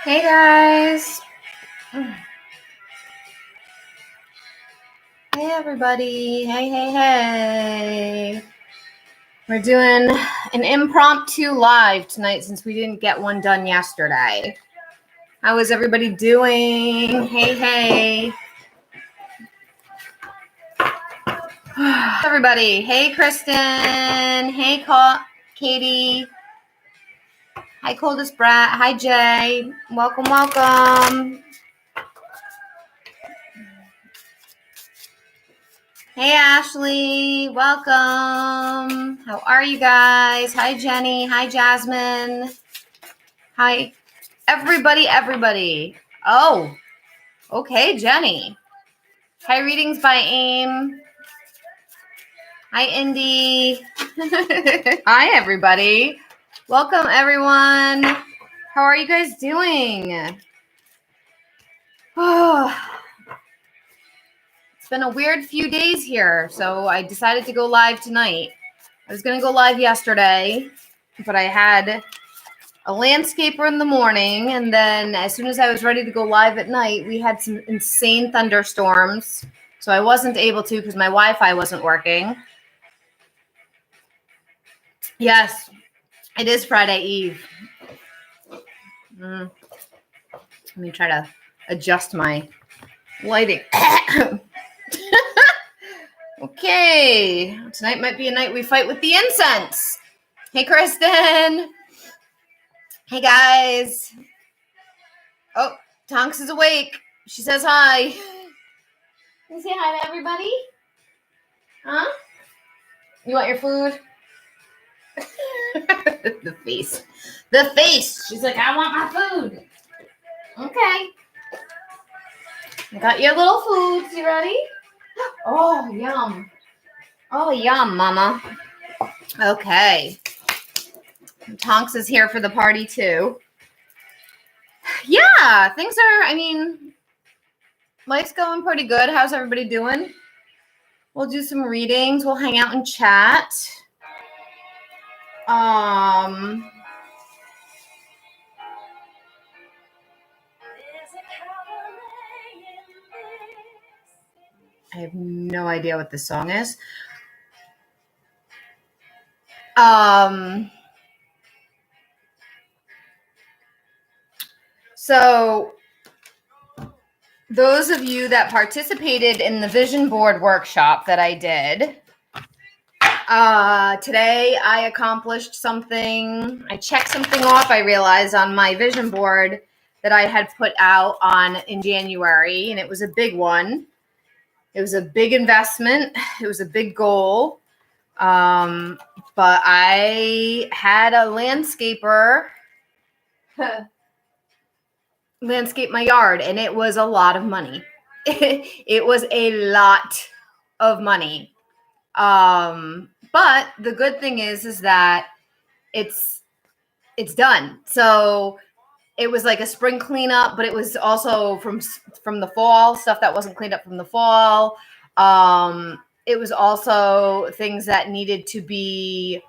Hey guys. Hey everybody. Hey. We're doing an impromptu live tonight since we didn't get one done yesterday. How is everybody doing? Hey. Everybody. Hey Kristen. Hey Katie. Hi Coldest Brat. Hi Jay. Welcome. Hey Ashley, welcome. How are you guys? Hi Jenny, hi Jasmine. Hi everybody. Oh, okay, Jenny. Hi Readings by AIM. Hi Indy. Hi everybody. Welcome everyone. How are you guys doing? Oh, it's been a weird few days here, so I decided to go live tonight. I was going to go live yesterday, but I had a landscaper in the morning, and then as soon as I was ready to go live at night, we had some insane thunderstorms, so I wasn't able to because my Wi-Fi wasn't working. Yes, it is Friday Eve. Let me try to adjust my lighting. Okay, tonight might be a night we fight with the incense. Hey, Kristen. Hey, guys. Oh, Tonks is awake. She says hi. Can you say hi to everybody? Huh? You want your food? The face. She's like, I want my food. Okay. I got your little foods. You ready? Oh, yum. Oh, yum, mama. Okay. Tonks is here for the party, too. Yeah, things are, life's going pretty good. How's everybody doing? We'll do some readings. We'll hang out and chat. I have no idea what this song is. So those of you that participated in the vision board workshop that I did, today I accomplished something. I checked something off, I realized, on my vision board that I had put out in January, and it was a big one. It was a big investment. It was a big goal. But I had a landscaper landscape my yard, and it was a lot of money. It was a lot of money. But the good thing is that it's done. So it was like a spring cleanup, but it was also from the fall, stuff that wasn't cleaned up from the fall. It was also things that needed to be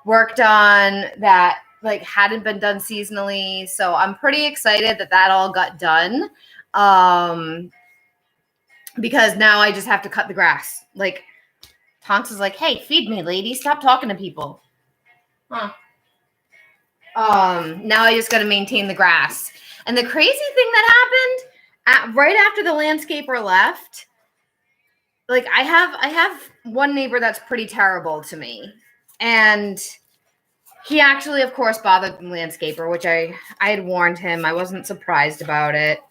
worked on that hadn't been done seasonally. So I'm pretty excited that all got done. Because now I just have to cut the grass. Tonks is like, hey, feed me, lady. Stop talking to people. Huh. Now I just got to maintain the grass. And the crazy thing that happened, right after the landscaper left, like I have one neighbor that's pretty terrible to me, and he actually, of course, bothered the landscaper, which I had warned him. I wasn't surprised about it.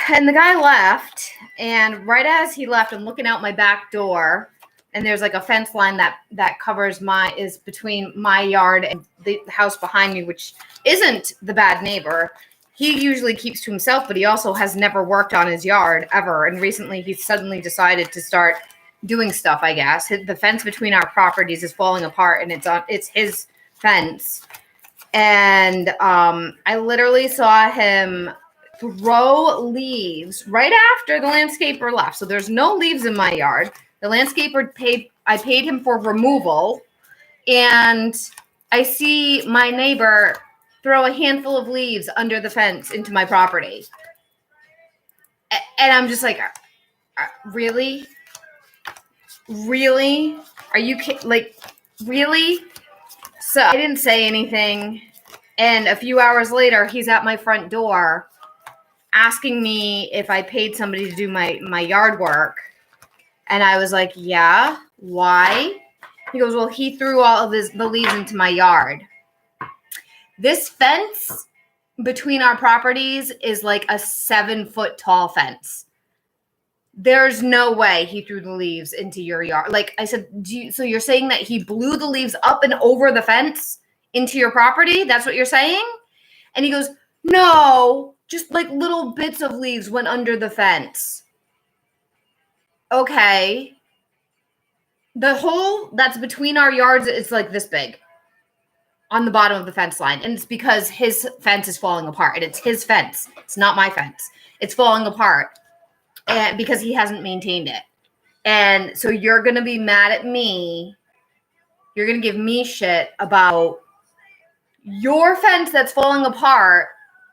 And the guy left, and right as he left, I'm looking out my back door, and there's like a fence line that covers is between my yard and the house behind me, which isn't the bad neighbor. He usually keeps to himself, but he also has never worked on his yard ever. And recently he's suddenly decided to start doing stuff, I guess. The fence between our properties is falling apart, and it's his fence. And I literally saw him throw leaves right after the landscaper left. So there's no leaves in my yard. The landscaper I paid him for removal, and I see my neighbor throw a handful of leaves under the fence into my property. And I'm just like, really? Really? Are you like, really? So I didn't say anything. And a few hours later, he's at my front door asking me if I paid somebody to do my yard work. And I was like, yeah, why? He goes, well, he threw all of the leaves into my yard. This fence between our properties is like a 7-foot tall fence. There's no way he threw the leaves into your yard. Like I said, so you're saying that he blew the leaves up and over the fence into your property? That's what you're saying? And he goes, no, just like little bits of leaves went under the fence. Okay. The hole that's between our yards is like this big on the bottom of the fence line. And it's because his fence is falling apart. And it's his fence. It's not my fence. It's falling apart. And because he hasn't maintained it. And so you're going to be mad at me. You're going to give me shit about your fence that's falling apart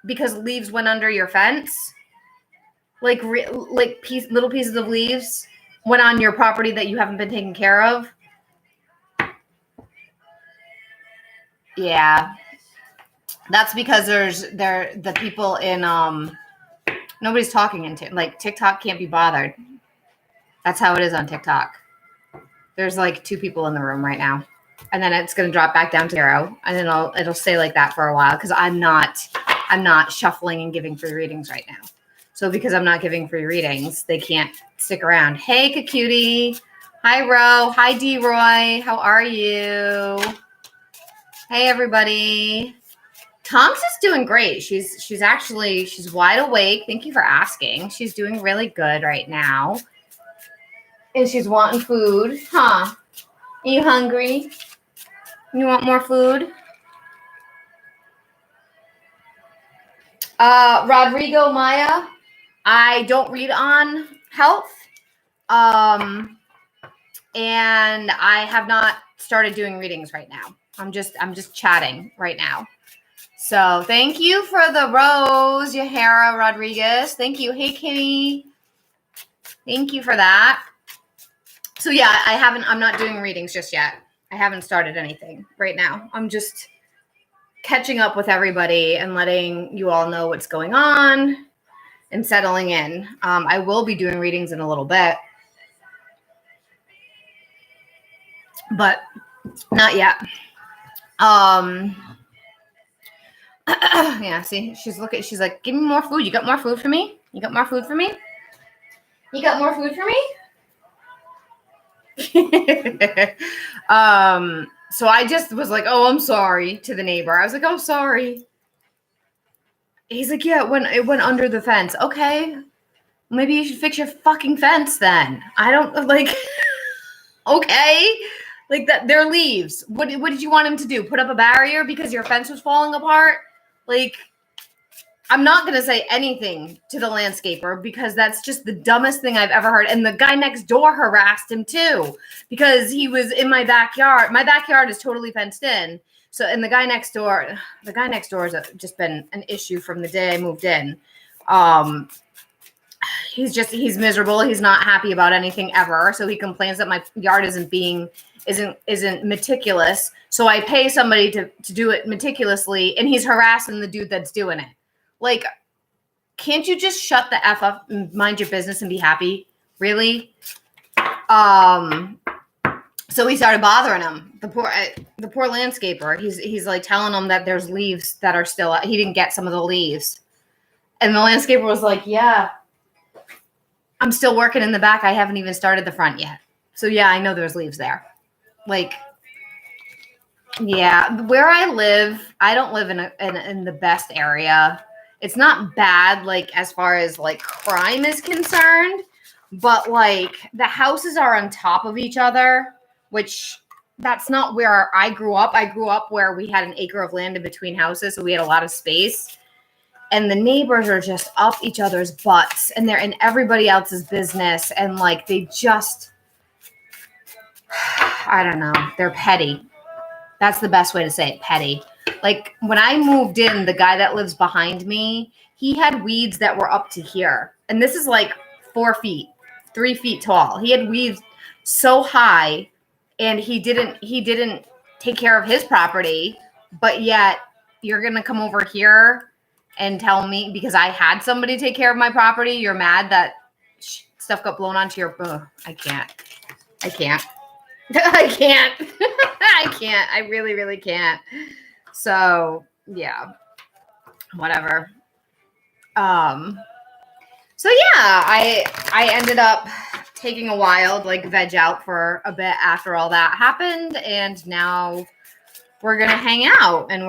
because leaves went under your fence. Like little pieces of leaves went on your property that you haven't been taking care of. Yeah. That's because the people in nobody's talking into like TikTok can't be bothered. That's how it is on TikTok. There's like 2 people in the room right now. And then it's going to drop back down to 0. And then it'll stay like that for a while because I'm not shuffling and giving free readings right now. So because I'm not giving free readings, they can't stick around. Hey, Kacutie. Hi, Ro. Hi, D-Roy. How are you? Hey, everybody. Tonks is doing great. She's wide awake. Thank you for asking. She's doing really good right now. And she's wanting food. Huh? Are you hungry? You want more food? Rodrigo Maya, I don't read on health. And I have not started doing readings right now. I'm just chatting right now. So thank you for the rose, Yahara Rodriguez. Thank you. Hey, Kitty. Thank you for that. So yeah, I'm not doing readings just yet. I haven't started anything right now. I'm just catching up with everybody and letting you all know what's going on and settling in. I will be doing readings in a little bit, but not yet. Yeah, see, she's like, give me more food. You got more food for me? You got more food for me? You got more food for me? So I just was like, oh, I'm sorry to the neighbor. I was like, oh, sorry. He's like, yeah, it went under the fence. Okay. Maybe you should fix your fucking fence then. I don't like, okay. Like that, they're leaves. What did you want him to do? Put up a barrier because your fence was falling apart? Like, I'm not going to say anything to the landscaper because that's just the dumbest thing I've ever heard. And the guy next door harassed him too because he was in my backyard. My backyard is totally fenced in. So, and the guy next door has just been an issue from the day I moved in. He's miserable. He's not happy about anything ever. So he complains that my yard isn't meticulous. So I pay somebody to do it meticulously, and he's harassing the dude that's doing it. Like, can't you just shut the F up and mind your business and be happy? Really? So we started bothering him. The poor landscaper. He's like telling him that there's leaves that are still out. He didn't get some of the leaves. And the landscaper was like, yeah, I'm still working in the back. I haven't even started the front yet. So yeah, I know there's leaves there. Like, yeah, where I live, I don't live in the best area. It's not bad, like, as far as like crime is concerned, but like the houses are on top of each other, which that's not where I grew up. I grew up where we had an acre of land in between houses, so we had a lot of space. And the neighbors are just up each other's butts, and they're in everybody else's business, and like they just, I don't know, they're petty. That's the best way to say it, petty. Like when I moved in, the guy that lives behind me, he had weeds that were up to here. And this is like 4 feet, 3 feet tall. He had weeds so high, and he didn't take care of his property, but yet you're going to come over here and tell me because I had somebody take care of my property, you're mad that stuff got blown onto your, I can't. I can't. I really, really can't. So yeah, whatever. So yeah, I ended up taking a while to like veg out for a bit after all that happened, and now we're gonna hang out and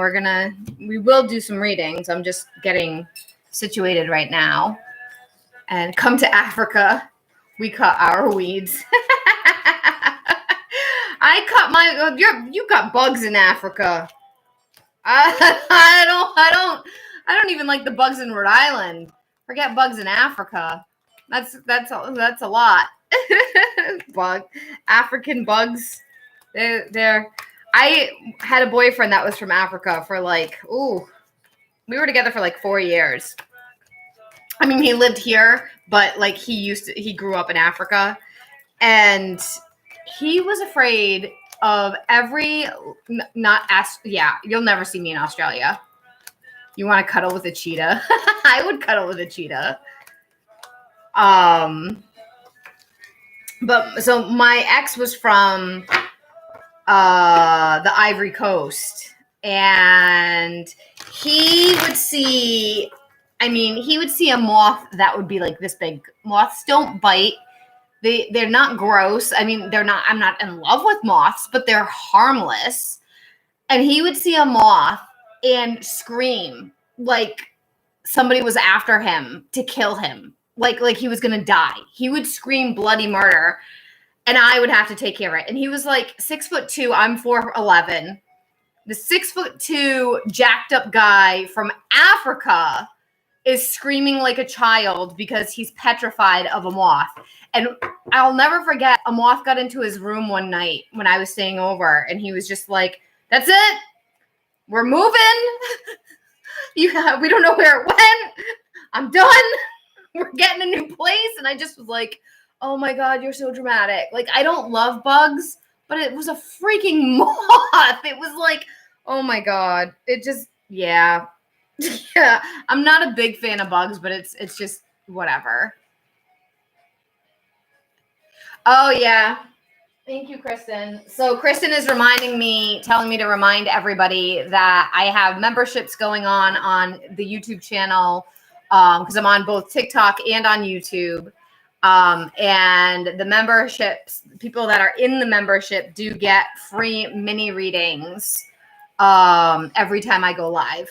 we will do some readings. I'm just getting situated right now. And come to Africa, we cut our weeds. I cut my. You got bugs in Africa. I don't even like the bugs in Rhode Island. Forget bugs in Africa. That's a lot. African bugs. They're. I had a boyfriend that was from Africa for like, we were together for like 4 years. I mean, he lived here, but like he grew up in Africa, and he was afraid of you'll never see me in Australia. You want to cuddle with a cheetah? I would cuddle with a cheetah. But so my ex was from the Ivory Coast, and he would see a moth that would be like this big. Moths don't bite. They're not gross. I mean, I'm not in love with moths, but they're harmless. And he would see a moth and scream like somebody was after him to kill him. Like he was going to die. He would scream bloody murder, and I would have to take care of it. And he was like 6'2". I'm 4'11". The 6'2" jacked up guy from Africa is screaming like a child because he's petrified of a moth. And I'll never forget, a moth got into his room one night when I was staying over, and he was just like, that's it. We're moving. We don't know where it went. I'm done. We're getting a new place. And I just was like, oh my God, you're so dramatic. Like, I don't love bugs, but it was a freaking moth. It was like, oh my God. It just, yeah. Yeah. I'm not a big fan of bugs, but it's just whatever. Oh, yeah. Thank you, Kristen. So Kristen is telling me to remind everybody that I have memberships going on the YouTube channel because I'm on both TikTok and on YouTube. And the memberships, people that are in the membership do get free mini readings every time I go live.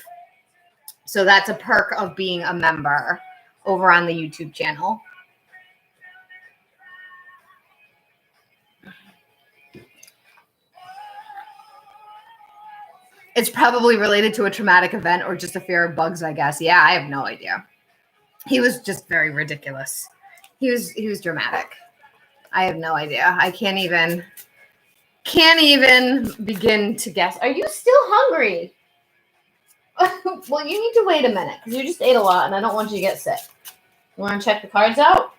So that's a perk of being a member over on the YouTube channel. It's probably related to a traumatic event or just a fear of bugs, I guess. Yeah, I have no idea. He was just very ridiculous. He was dramatic. I have no idea. I can't even begin to guess. Are you still hungry? Well, you need to wait a minute because you just ate a lot and I don't want you to get sick. You want to check the cards out?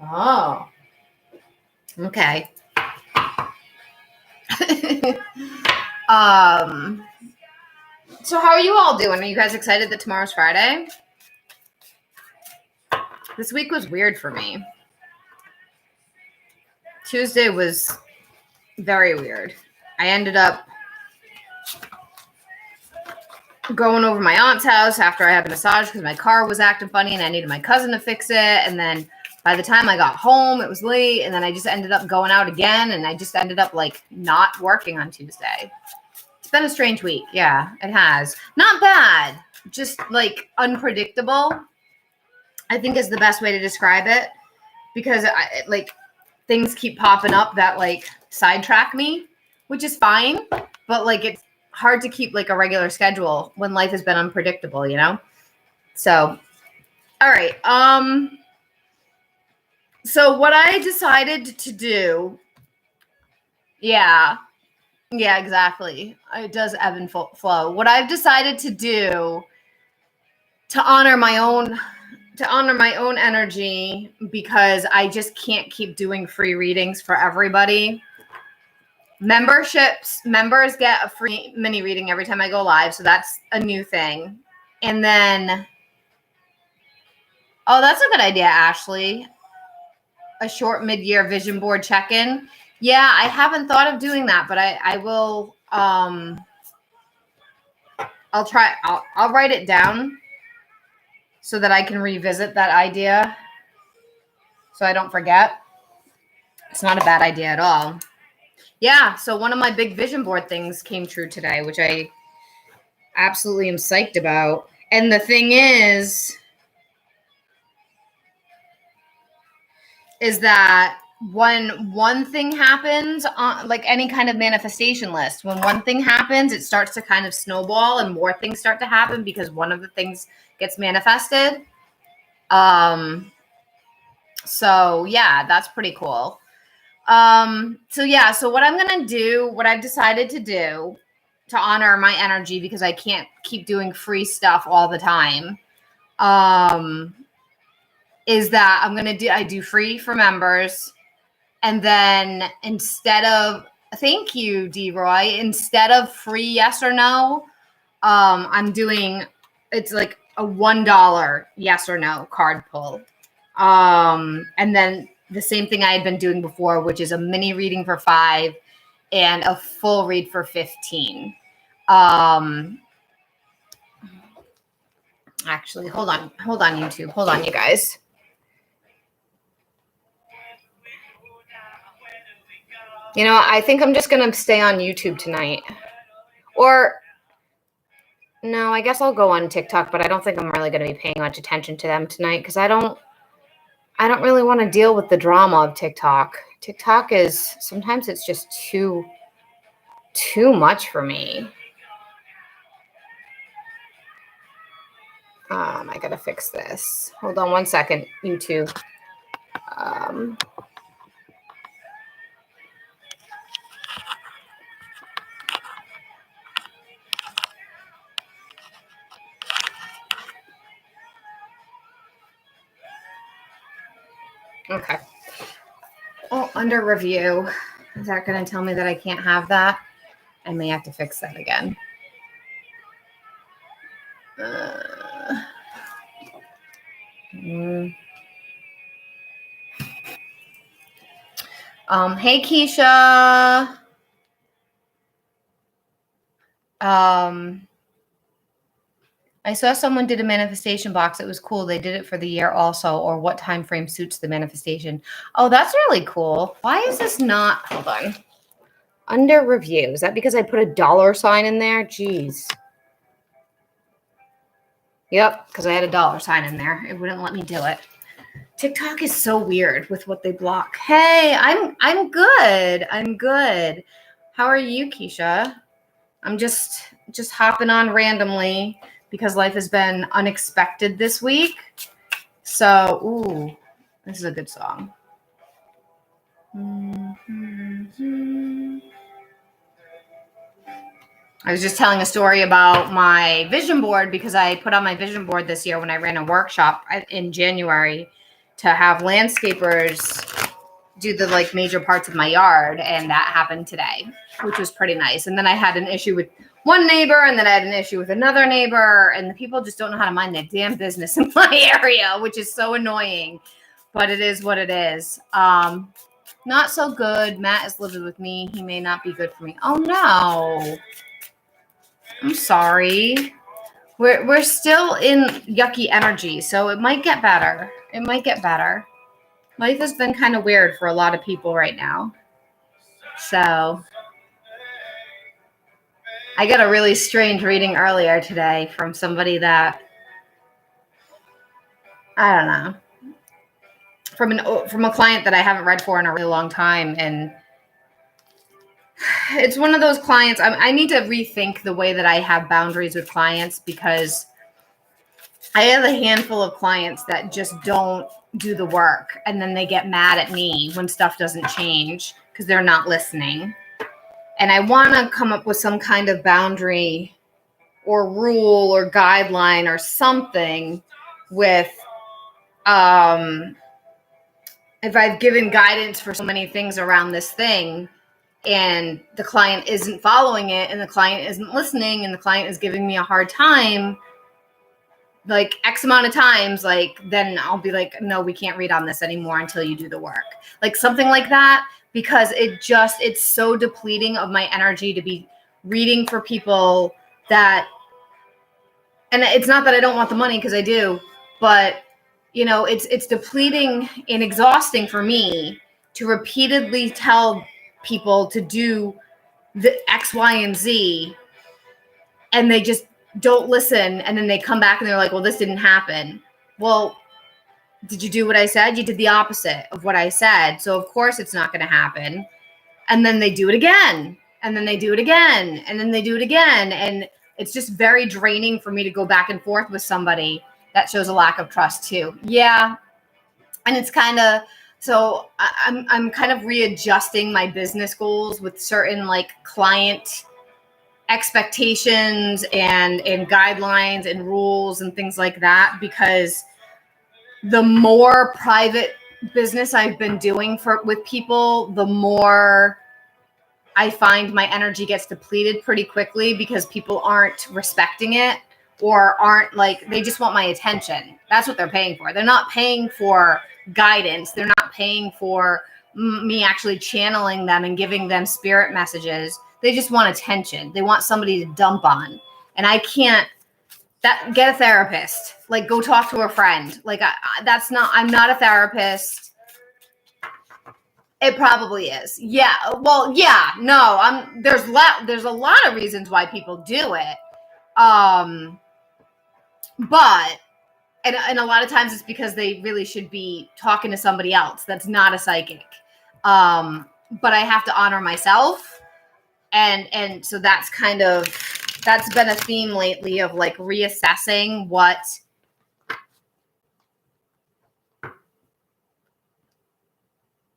Oh. Okay. So how are you all doing? Are you guys excited that tomorrow's Friday? This week was weird for me. Tuesday was very weird. I ended up going over my aunt's house after I had the massage because my car was acting funny and I needed my cousin to fix it. And then by the time I got home, it was late. And then I just ended up going out again. And I just ended up like not working on Tuesday. It's been a strange week. Yeah, it has. Not bad. Just like unpredictable, I think is the best way to describe it. Because things keep popping up that like sidetrack me, which is fine. But like it's hard to keep like a regular schedule when life has been unpredictable, you know? So, all right. So what I decided to do, yeah, exactly. It does ebb and flow. What I've decided to do to honor my own energy, because I just can't keep doing free readings for everybody. Members get a free mini reading every time I go live. So that's a new thing. And then, oh, that's a good idea, Ashley. A short mid-year vision board check-in. Yeah, I haven't thought of doing that, but I will, I'll try, I'll write it down so that I can revisit that idea so I don't forget. It's not a bad idea at all. Yeah, so one of my big vision board things came true today, which I absolutely am psyched about. And the thing is that when one thing happens on like any kind of manifestation list, when one thing happens, it starts to kind of snowball and more things start to happen because one of the things gets manifested. So yeah, that's pretty cool. So what I'm going to do, what I've decided to do to honor my energy, because I can't keep doing free stuff all the time, is that I do free for members. And then thank you, D-Roy, instead of free yes or no, I'm doing, it's like a $1 yes or no card pull. And then the same thing I had been doing before, which is a mini reading for $5 and a full read for $15. Actually, hold on, YouTube. Hold on, you guys. You know, I think I'm just going to stay on YouTube tonight. Or, no, I guess I'll go on TikTok, but I don't think I'm really going to be paying much attention to them tonight because I don't really want to deal with the drama of TikTok. TikTok is, sometimes it's just too much for me. I got to fix this. Hold on one second, YouTube. Okay. Oh, under review. Is that going to tell me that I can't have that? I may have to fix that again. Hey, Keisha. I saw someone did a manifestation box. It was cool. They did it for the year also, or what time frame suits the manifestation. Oh, that's really cool. Why is this not? Hold on. Under review. Is that because I put a $sign in there? Jeez. Yep, because I had a $sign in there. It wouldn't let me do it. TikTok is so weird with what they block. Hey, I'm good. I'm good. How are you, Keisha? I'm just hopping on randomly because life has been unexpected this week. So, ooh, this is a good song. I was just telling a story about my vision board because I put on my vision board this year when I ran a workshop in January to have landscapers do the like major parts of my yard, and that happened today, which was pretty nice. And then I had an issue with one neighbor, and then I had an issue with another neighbor, and the people just don't know how to mind their damn business in my area, which is so annoying, but it is what it is. Not so good. Matt is living with me. He may not be good for me. Oh no. I'm sorry. We're still in yucky energy, so it might get better. It might get better. Life has been kind of weird for a lot of people right now. So I got a really strange reading earlier today from somebody that, I don't know, from a client that I haven't read for in a really long time, and it's one of those clients. I need to rethink the way that I have boundaries with clients, because I have a handful of clients that just don't do the work, and then they get mad at me when stuff doesn't change because they're not listening. And I want to come up with some kind of boundary or rule or guideline or something with, if I've given guidance for so many things around this thing and the client isn't following it and the client isn't listening and the client is giving me a hard time, like X amount of times, like then I'll be like, no, we can't read on this anymore until you do the work. Like something like that, because it's so depleting of my energy to be reading for people that, and it's not that I don't want the money, because I do, but you know, it's depleting and exhausting for me to repeatedly tell people to do the X, Y, and Z, and they just don't listen. And then they come back and they're like, well, this didn't happen. Well, did you do what I said? You did the opposite of what I said. So of course it's not going to happen. And then they do it again. And then they do it again. And then they do it again. And it's just very draining for me to go back and forth with somebody. That shows a lack of trust too. Yeah. And it's kind of, so I'm kind of readjusting my business goals with certain like client expectations and guidelines and rules and things like that, because the more private business I've been doing with people, the more I find my energy gets depleted pretty quickly, because people aren't respecting it, or aren't like, they just want my attention. That's what they're paying for. They're not paying for guidance. They're not paying for me actually channeling them and giving them spirit messages. They just want attention. They want somebody to dump on. And I can't, get a therapist. Like, go talk to a friend. Like, I'm not a therapist. It probably is. Yeah. Well, yeah, no, there's a lot of reasons why people do it. But, and a lot of times it's because they really should be talking to somebody else that's not a psychic. But I have to honor myself. And so that's been a theme lately of like reassessing what,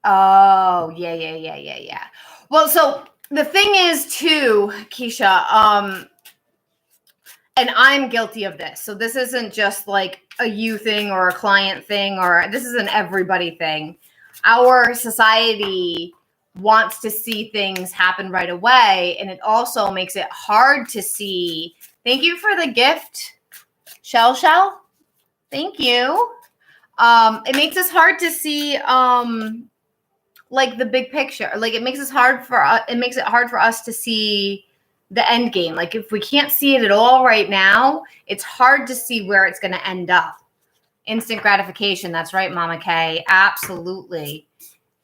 oh, yeah. Well, so the thing is too, Keisha, and I'm guilty of this. So this isn't just like a you thing or a client thing, or this is an everybody thing. Our society wants to see things happen right away. And it also makes it hard to see. Thank you for the gift, Shell. Thank you. It makes us hard to see, like the big picture. Like it makes it hard for us to see the end game. Like if we can't see it at all right now, it's hard to see where it's going to end up. Instant gratification. That's right, Mama Kay. Absolutely.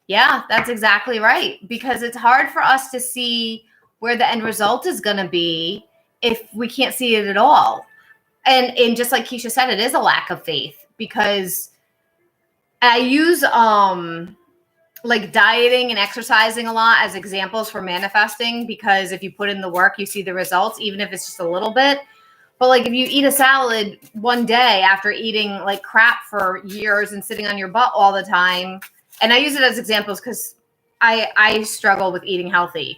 Yeah, that's exactly right. Because it's hard for us to see where the end result is going to be if we can't see it at all. And just like Keisha said, it is a lack of faith, because I use like dieting and exercising a lot as examples for manifesting, because if you put in the work, you see the results, even if it's just a little bit. But like if you eat a salad one day after eating like crap for years and sitting on your butt all the time, and I use it as examples because I struggle with eating healthy.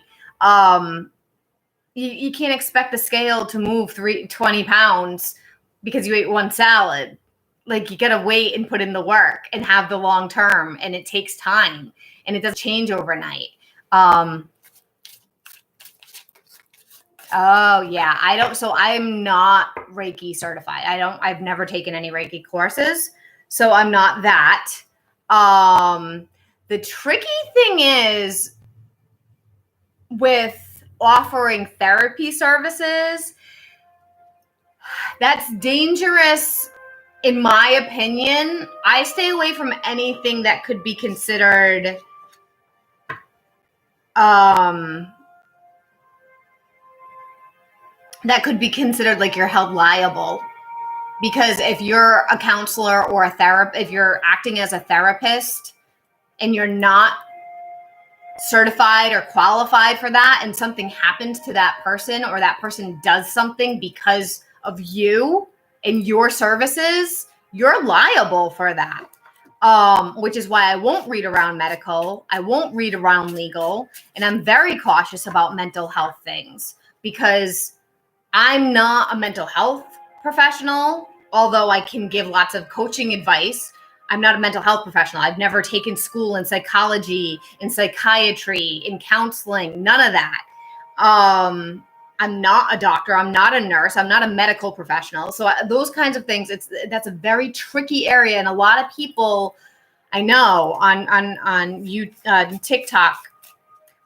You can't expect the scale to move 20 pounds because you ate one salad. Like you got to wait and put in the work and have the long term, and it takes time, and it doesn't change overnight. Oh yeah, I don't. So I'm not Reiki certified. I've never taken any Reiki courses, so I'm not that. The tricky thing is with offering therapy services, that's dangerous. In my opinion, I stay away from anything that could be considered like you're held liable. Because if you're a counselor or a therapist, if you're acting as a therapist and you're not certified or qualified for that, and something happens to that person, or that person does something because of you and your services, you're liable for that. Which is why I won't read around medical, I won't read around legal, and I'm very cautious about mental health things because I'm not a mental health professional, although I can give lots of coaching advice. I'm not a mental health professional. I've never taken school in psychology, in psychiatry, in counseling, none of that. I'm not a doctor. I'm not a nurse. I'm not a medical professional. So those kinds of things, that's a very tricky area. And a lot of people I know on TikTok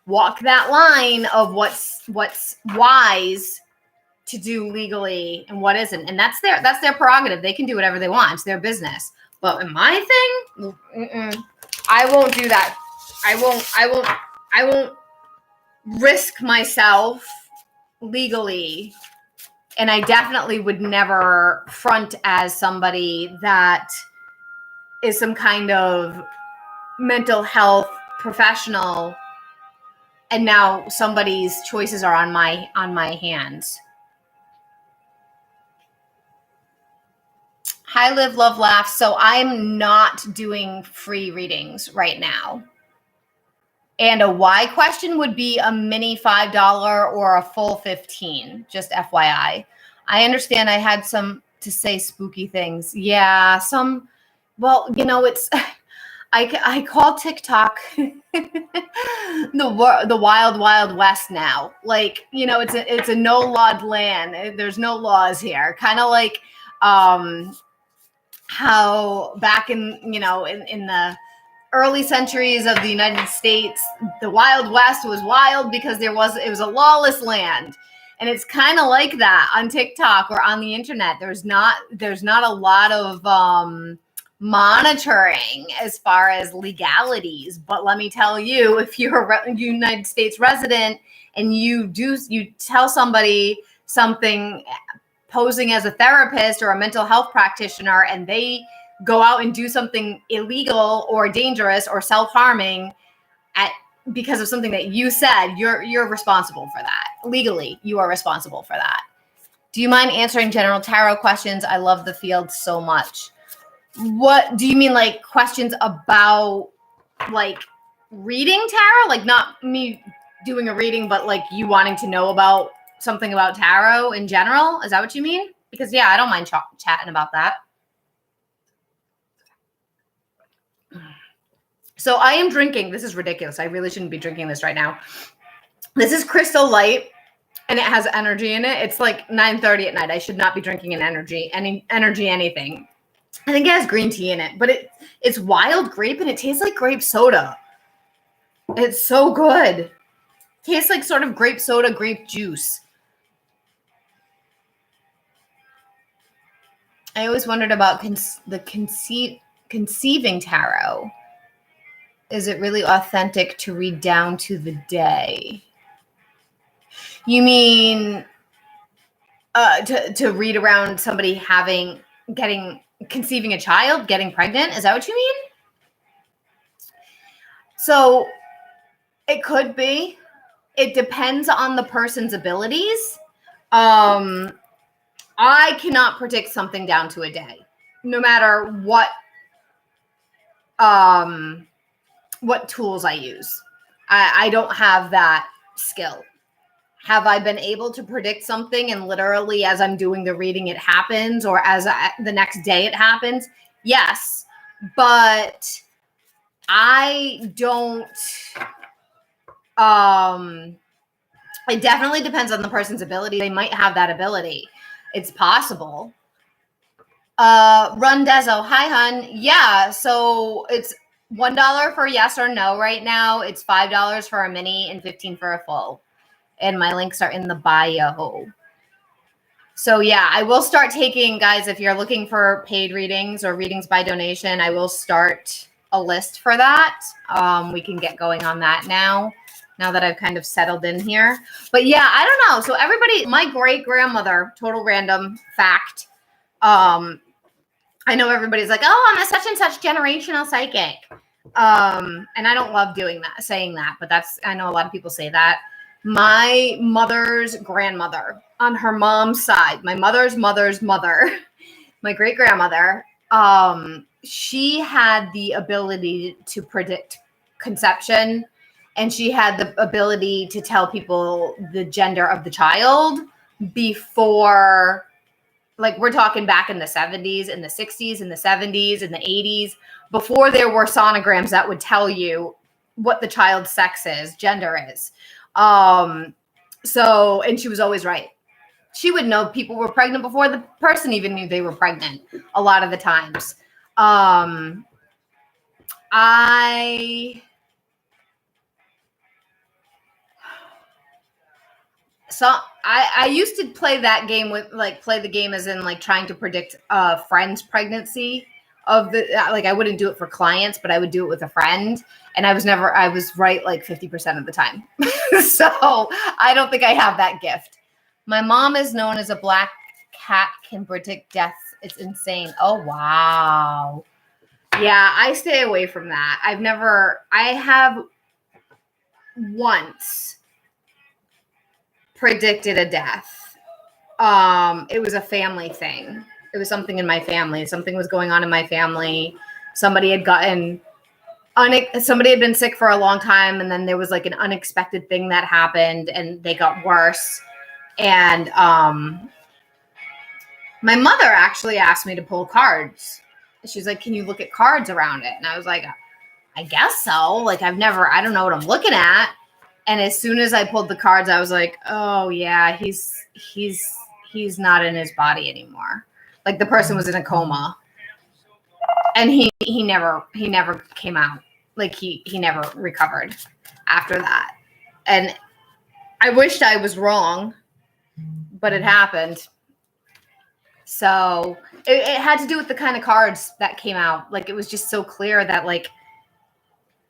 walk that line of what's wise to do legally and what isn't, and that's their prerogative. They can do whatever they want. It's their business. But in my thing, I won't do that. I won't risk myself legally, and I definitely would never front as somebody that is some kind of mental health professional, and now somebody's choices are on my hands. Hi, Live, Love, Laugh. So I'm not doing free readings right now. And a why question would be a mini $5 or a full 15, just FYI. I understand I had some to say spooky things. Yeah, well, it's, I call TikTok the wild, wild west now. Like, it's a no law land. There's no laws here. Kind of like, how back in the early centuries of the United States, the Wild West was wild because it was a lawless land. And it's kind of like that on TikTok or on the internet. There's not a lot of monitoring as far as legalities. But let me tell you, if you're a United States resident and you tell somebody something posing as a therapist or a mental health practitioner, and they go out and do something illegal or dangerous or self-harming because of something that you said, you're responsible for that. Legally, you are responsible for that. Do you mind answering general tarot questions? I love the field so much. What do you mean, like questions about like reading tarot? Like not me doing a reading, but like you wanting to know about something about tarot in general? Is that what you mean? Because yeah, I don't mind chatting about that. So I am drinking. This is ridiculous. I really shouldn't be drinking this right now. This is Crystal Light, and it has energy in it. It's like 9:30 at night. I should not be drinking anything. I think it has green tea in it, but it's wild grape, and it tastes like grape soda. It's so good. It tastes like sort of grape soda, grape juice. I always wondered about the conceiving tarot. Is it really authentic to read down to the day? You mean to read around somebody conceiving a child, getting pregnant? Is that what you mean? So it could be. It depends on the person's abilities. I cannot predict something down to a day, no matter what tools I use. I don't have that skill. Have I been able to predict something and literally as I'm doing the reading, it happens, or the next day it happens? Yes, but I don't, It definitely depends on the person's ability. They might have that ability. It's possible. Run Dezo. Hi, hun. Yeah, so it's $1 for yes or no right now. It's $5 for a mini and 15 for a full. And my links are in the bio. So yeah, I will start taking, guys, if you're looking for paid readings or readings by donation, I will start a list for that. We can get going on that now that I've kind of settled in here. But yeah, I don't know. So everybody, my great grandmother, total random fact. I know everybody's like, oh, I'm a such and such generational psychic. And I don't love doing that, saying that, but I know a lot of people say that. My mother's grandmother on her mom's side, my mother's mother's mother, my great grandmother, she had the ability to predict conception, and she had the ability to tell people the gender of the child before, like, we're talking back in the 70s, in the 60s, in the 70s, in the 80s, before there were sonograms that would tell you what the child's sex is, gender is. So, and she was always right. She would know people were pregnant before the person even knew they were pregnant a lot of the times. I used to play that game with, like, play the game as in, like, trying to predict a friend's pregnancy of the, like, I wouldn't do it for clients, but I would do it with a friend. And I was right like 50% of the time. So I don't think I have that gift. My mom is known as a black cat, can predict death. It's insane. Oh, wow. Yeah, I stay away from that. I have once predicted a death. It was a family thing. It was something in my family. Something was going on in my family. Somebody had been sick for a long time, and then there was like an unexpected thing that happened, and they got worse. And my mother actually asked me to pull cards. She's like, "Can you look at cards around it?" And I was like, "I guess so." Like, I don't know what I'm looking at. And as soon as I pulled the cards, I was like, "Oh yeah, he's not in his body anymore." Like, the person was in a coma, and he never came out. Like, he never recovered after that. And I wished I was wrong, but it happened. So it had to do with the kind of cards that came out. Like, it was just so clear that, like,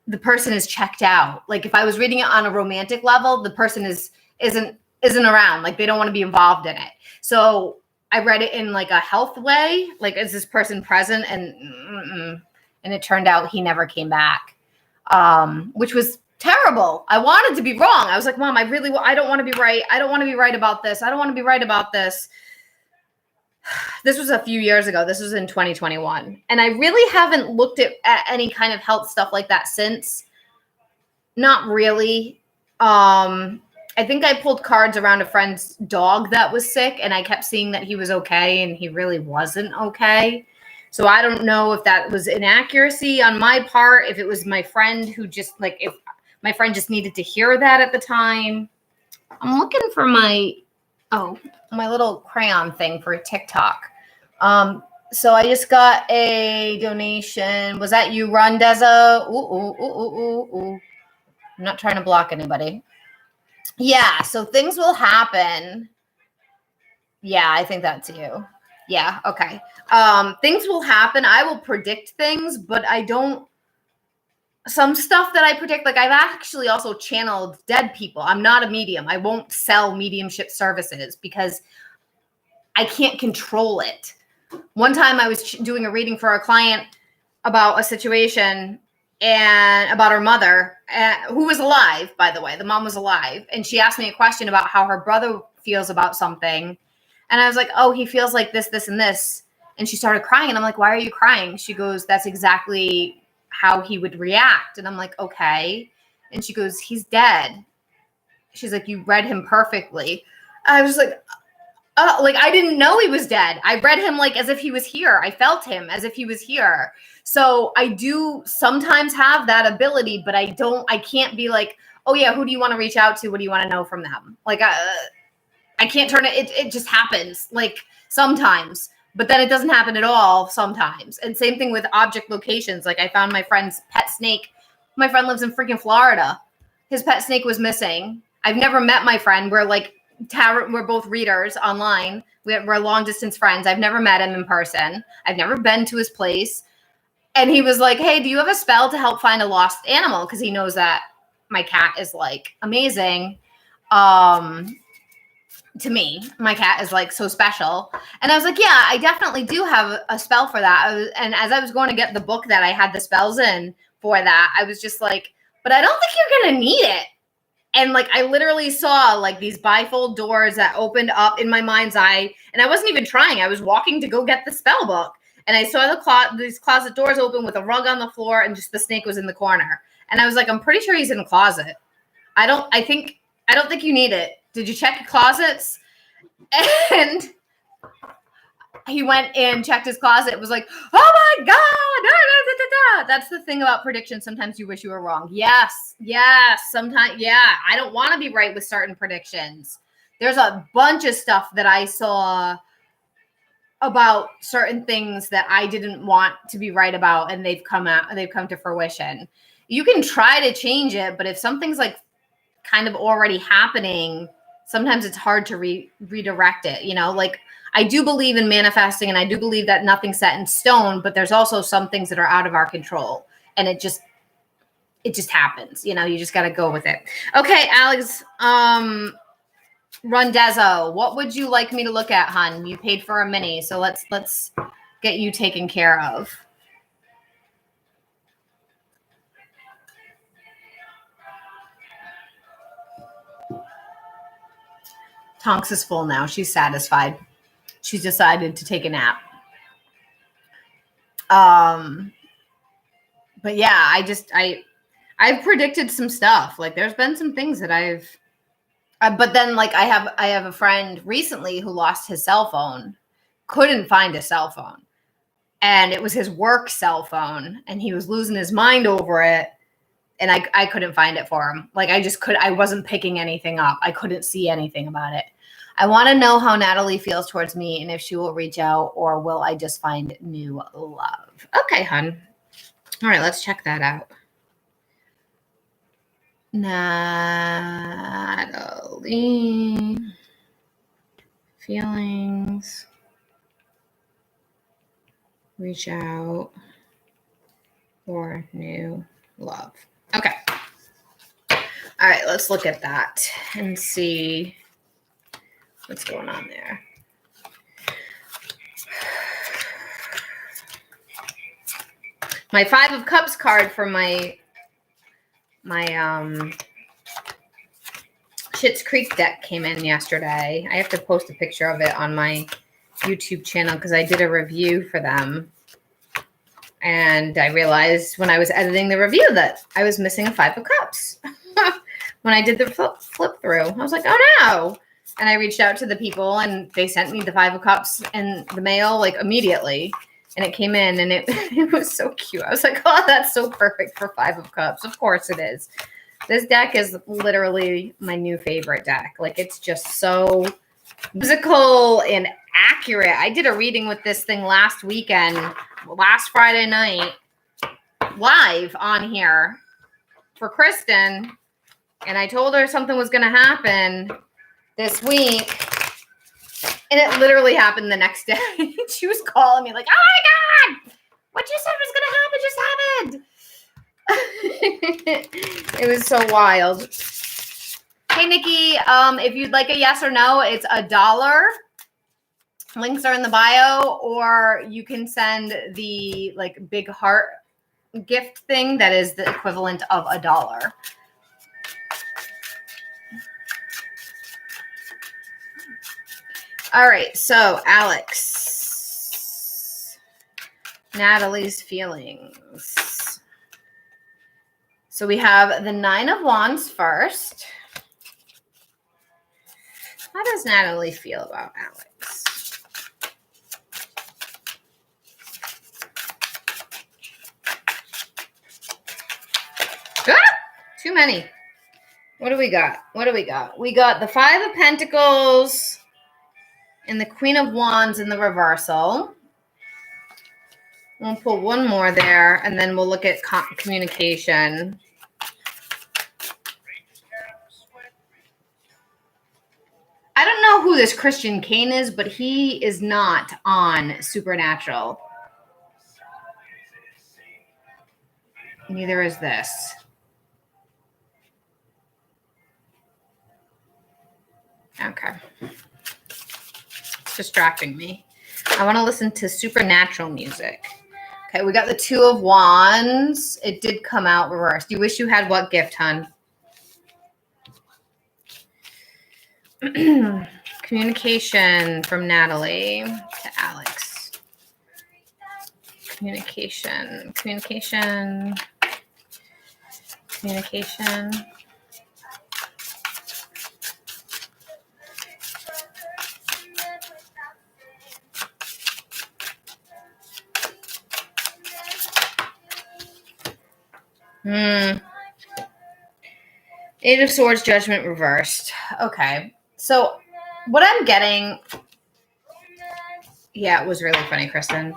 the person is checked out. Like, if I was reading it on a romantic level, the person isn't around. Like, they don't want to be involved in it. So I read it in, like, a health way. Like, is this person present? And it turned out he never came back, which was terrible. I wanted to be wrong. I was like, Mom, I don't want to be right. I don't want to be right about this. I don't want to be right about this. This was a few years ago. This was in 2021. And I really haven't looked at any kind of health stuff like that since. Not really. I think I pulled cards around a friend's dog that was sick, and I kept seeing that he was okay, and he really wasn't okay. So I don't know if that was inaccuracy on my part, if it was my friend who just, like, if my friend just needed to hear that at the time. I'm looking for my little crayon thing for TikTok. So I just got a donation. Was that you, Ron Deza? Ooh. I'm not trying to block anybody. Yeah, so things will happen. Yeah, I think that's you. Yeah, okay. Things will happen. I will predict things, but I don't. Some stuff that I predict, like, I've actually also channeled dead people. I'm not a medium. I won't sell mediumship services because I can't control it. One time I was doing a reading for a client about a situation and about her mother, who was alive, by the way. The mom was alive. And she asked me a question about how her brother feels about something. And I was like, oh, he feels like this, this, and this. And she started crying. And I'm like, why are you crying? She goes, that's exactly how he would react. And I'm like, okay. And she goes, he's dead. She's like, you read him perfectly. I was like, Like I didn't know he was dead. I read him like as if he was here. I felt him as if he was here. So I do sometimes have that ability, but I can't be like, oh yeah, who do you want to reach out to? What do you want to know from them? Like I can't turn it. It just happens like sometimes, but then it doesn't happen at all sometimes. And same thing with object locations. Like I found my friend's pet snake. My friend lives in freaking Florida. His pet snake was missing. I've never met my friend. We're both readers online. We're long distance friends. I've never met him in person. I've never been to his place. And he was like, hey, do you have a spell to help find a lost animal? Because he knows that my cat is like amazing. To me, my cat is like so special. And I was like, yeah, I definitely do have a spell for that. And as I was going to get the book that I had the spells in for that, I was just like, but I don't think you're going to need it. And like, I literally saw like these bifold doors that opened up in my mind's eye. And I wasn't even trying. I was walking to go get the spell book. And I saw these closet doors open with a rug on the floor and just the snake was in the corner. And I was like, I'm pretty sure he's in the closet. I don't think you need it. Did you check your closets? And he went and checked his closet. It was like, oh my God. Da, da, da, da. That's the thing about predictions. Sometimes you wish you were wrong. Yes. Sometimes, yeah. I don't want to be right with certain predictions. There's a bunch of stuff that I saw about certain things that I didn't want to be right about, and they've come to fruition. You can try to change it, but if something's like kind of already happening, sometimes it's hard to redirect it. Like I do believe in manifesting, and I do believe that nothing's set in stone, but there's also some things that are out of our control, and it just happens. You just got to go with it. Okay, Alex, Rundezzo, what would you like me to look at, hun? You paid for a mini, so let's get you taken care of. Tonks is full now. She's satisfied. She's decided to take a nap. But yeah, I've predicted some stuff. Like there's been some things that but then like I have a friend recently who lost his cell phone, couldn't find a cell phone. And it was his work cell phone and he was losing his mind over it. And I couldn't find it for him. Like I wasn't picking anything up. I couldn't see anything about it. I want to know how Natalie feels towards me and if she will reach out or will I just find new love? Okay, hun. All right, let's check that out. Natalie. Feelings. Reach out for new love. Okay. All right, let's look at that and see what's going on there. My 5 of Cups card for my Schitt's Creek deck came in yesterday. I have to post a picture of it on my YouTube channel because I did a review for them. And I realized when I was editing the review that I was missing a 5 of Cups. When I did the flip through, I was like, oh no. And I reached out to the people and they sent me the 5 of Cups in the mail like immediately. And it came in and it was so cute. I was like, oh, that's so perfect for 5 of Cups. Of course it is. This deck is literally my new favorite deck. Like it's just so musical and accurate. I did a reading with this thing last Friday night, live on here for Kristen. And I told her something was going to happen this week. And it literally happened the next day. She was calling me like, oh my God, what you said was going to happen just happened. It was so wild. Hey, Nikki, if you'd like a yes or no, it's $1. Links are in the bio, or you can send the like big heart gift thing that is the equivalent of $1. All right, so Alex, Natalie's feelings. So we have the 9 of Wands first. How does Natalie feel about Alex? Ah! Too many. What do we got? What do we got? We got the Five of Pentacles and the Queen of Wands in the reversal. We'll pull one more there, and then we'll look at communication. I don't know who this Christian Kane is, but he is not on Supernatural. Neither is this. Okay. It's distracting me. I want to listen to supernatural music. Okay, we got the Two of Wands. It did come out reversed. You wish you had what gift, hon? Communication from Natalie to Alex. Communication. Eight of Swords, Judgment reversed. Okay. So what I'm getting, yeah, it was really funny, Kristen.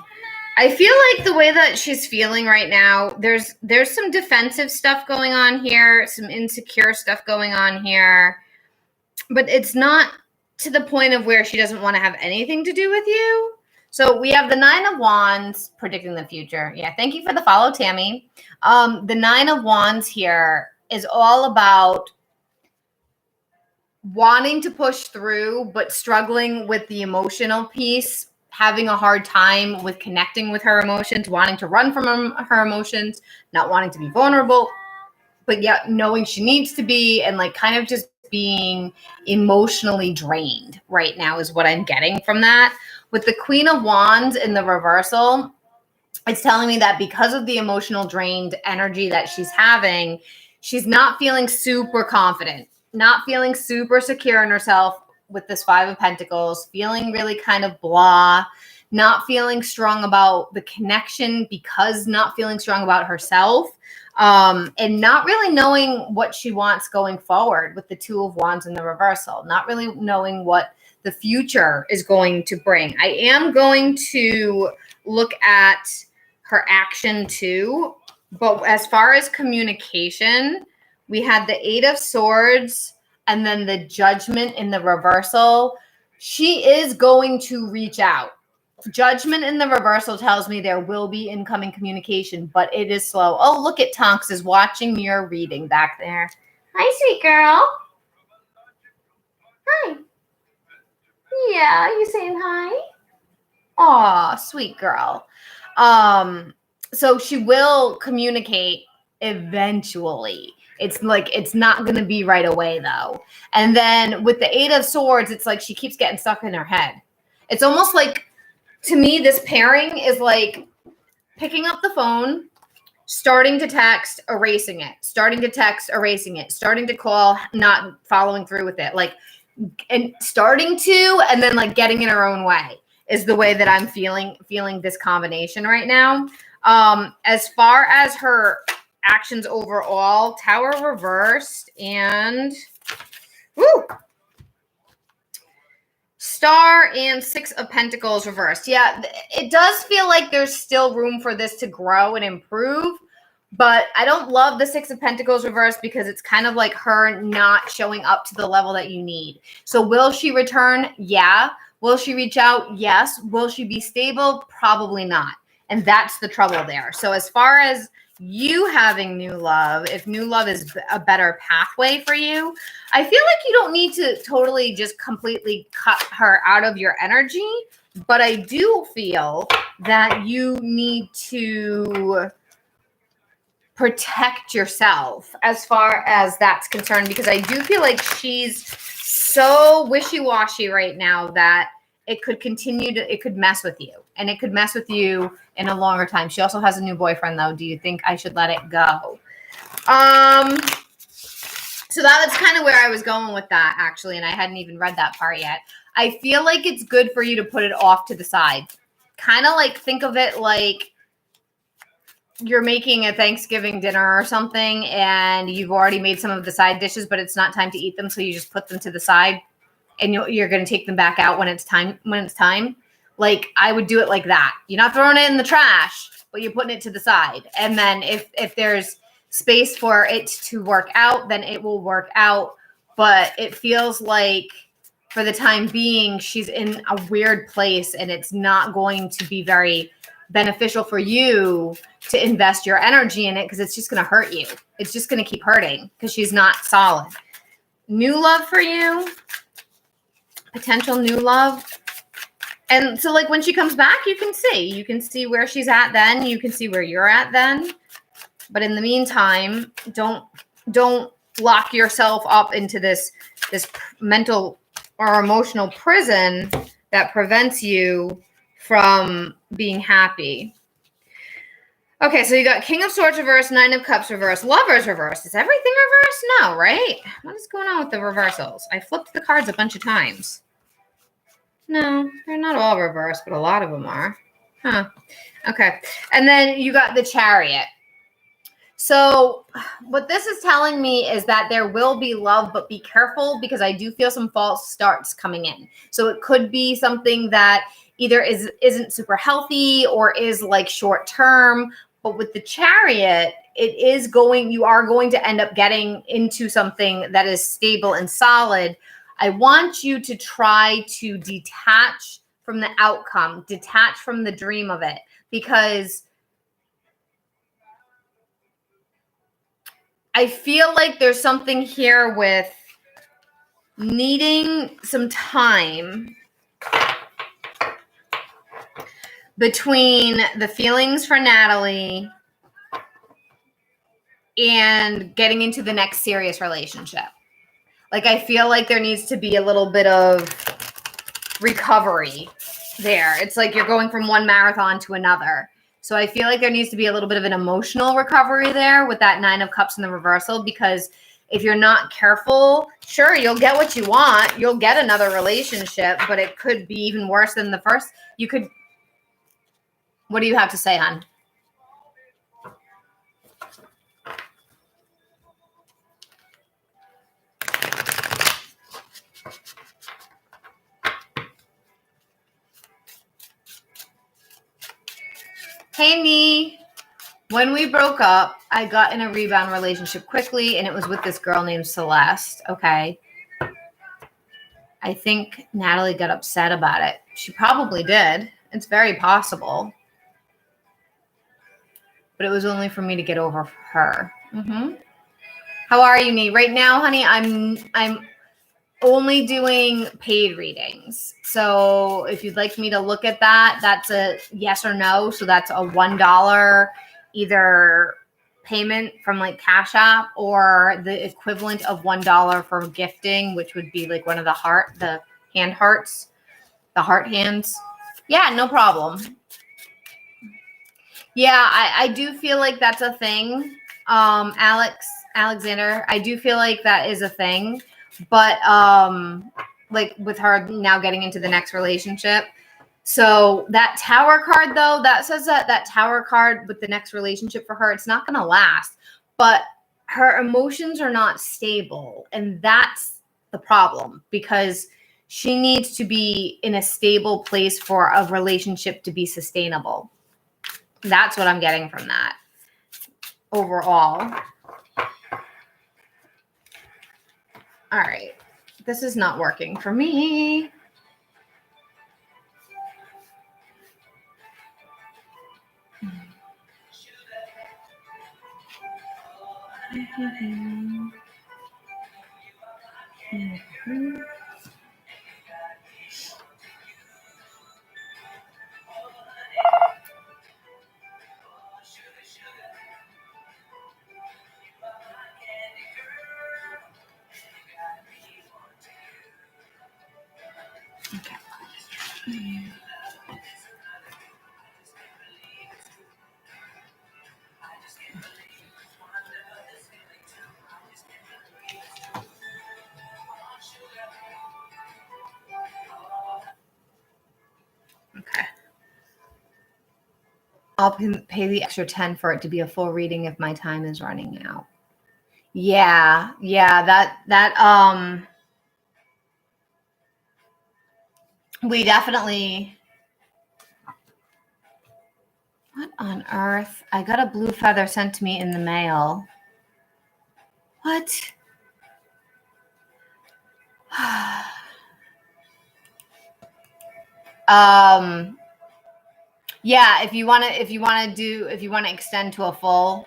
I feel like the way that she's feeling right now, there's some defensive stuff going on here, some insecure stuff going on here, but it's not to the point of where she doesn't want to have anything to do with you. So we have the Nine of Wands predicting the future. Yeah, thank you for the follow, Tammy. The Nine of Wands here is all about wanting to push through, but struggling with the emotional piece, having a hard time with connecting with her emotions, wanting to run from her emotions, not wanting to be vulnerable, but yet knowing she needs to be, and like kind of just being emotionally drained right now is what I'm getting from that. With the Queen of Wands in the reversal, it's telling me that because of the emotional drained energy that she's having, she's not feeling super confident, not feeling super secure in herself with this Five of Pentacles, feeling really kind of blah, not feeling strong about the connection because not feeling strong about herself, and not really knowing what she wants going forward with the Two of Wands in the reversal, not really knowing what the future is going to bring. I am going to look at her action too, but as far as communication, we had the Eight of Swords and then the Judgment in the reversal. She is going to reach out. Judgment in the reversal tells me there will be incoming communication, but it is slow. Oh, look at Tonks is watching your reading back there. Hi, sweet girl. Hi. Yeah, you saying hi? Aw, sweet girl. So she will communicate eventually. It's like, it's not going to be right away though. And then with the Eight of Swords, it's like she keeps getting stuck in her head. It's almost like, to me, this pairing is like picking up the phone, starting to text, erasing it, starting to text, erasing it, starting to call, not following through with it. Like, and starting to, and then like getting in her own way is the way that I'm feeling this combination right now. As far as her actions overall, Tower reversed and woo, Star and Six of Pentacles reversed. Yeah, it does feel like there's still room for this to grow and improve, but I don't love the Six of Pentacles reversed because it's kind of like her not showing up to the level that you need. So will she return? Yeah. Will she reach out? Yes. Will she be stable? Probably not. And that's the trouble there. So as far as you having new love, if new love is a better pathway for you, I feel like you don't need to totally just completely cut her out of your energy. But I do feel that you need to protect yourself as far as that's concerned, because I do feel like she's so wishy-washy right now that it could continue to, it could mess with you, and it could mess with you in a longer time. She also has a new boyfriend though. Do you think I should let it go? So that's kind of where I was going with that, actually, and I hadn't even read that part yet. I feel like it's good for you to put it off to the side. Kind of like think of it like you're making a Thanksgiving dinner or something, and you've already made some of the side dishes, but it's not time to eat them, so you just put them to the side, and you're going to take them back out when it's time. Like I would do it like that. You're not throwing it in the trash, but you're putting it to the side. And then if there's space for it to work out, then it will work out. But it feels like for the time being, she's in a weird place, and it's not going to be very beneficial for you to invest your energy in it, because it's just going to hurt you. It's just going to keep hurting because she's not solid. New love for you, potential new love. And so like when she comes back, you can see where she's at then, you can see where you're at then. But in the meantime, don't lock yourself up into this mental or emotional prison that prevents you from being happy. Okay, so you got King of Swords reversed, Nine of Cups reversed, Lovers reversed. Is everything reversed? No, right? What is going on with the reversals? I flipped the cards a bunch of times. No, they're not all reversed, but a lot of them are. Huh. Okay. And then you got the Chariot. So what this is telling me is that there will be love, but be careful, because I do feel some false starts coming in. So it could be something that either isn't super healthy or is like short term. But with the Chariot, you are going to end up getting into something that is stable and solid. I want you to try to detach from the outcome, detach from the dream of it, because I feel like there's something here with needing some time between the feelings for Natalie and getting into the next serious relationship. Like, I feel like there needs to be a little bit of recovery there. It's like you're going from one marathon to another. So I feel like there needs to be a little bit of an emotional recovery there with that Nine of Cups in the reversal, because if you're not careful, sure, you'll get what you want. You'll get another relationship, but it could be even worse than the first. What do you have to say, hon? Hey, Nee. When we broke up, I got in a rebound relationship quickly, and it was with this girl named Celeste. Okay. I think Natalie got upset about it. She probably did. It's very possible. But it was only for me to get over her. Mm-hmm. How are you, Nee? Right now, honey, I'm only doing paid readings. So if you'd like me to look at that, that's a yes or no. So that's a $1 either payment from like Cash App, or the equivalent of $1 for gifting, which would be like one of the hand hearts, the heart hands. Yeah, no problem. Yeah, I do feel like that's a thing. Alexander, I do feel like that is a thing. But like with her now getting into the next relationship. So that Tower card, though, that says that Tower card with the next relationship for her, it's not going to last. But her emotions are not stable. And that's the problem, because she needs to be in a stable place for a relationship to be sustainable. That's what I'm getting from that overall. All right. This is not working for me. I'll pay the extra 10 for it to be a full reading if my time is running out. Yeah, we definitely. What on earth? I got a blue feather sent to me in the mail. What? Yeah, if you want to extend to a full,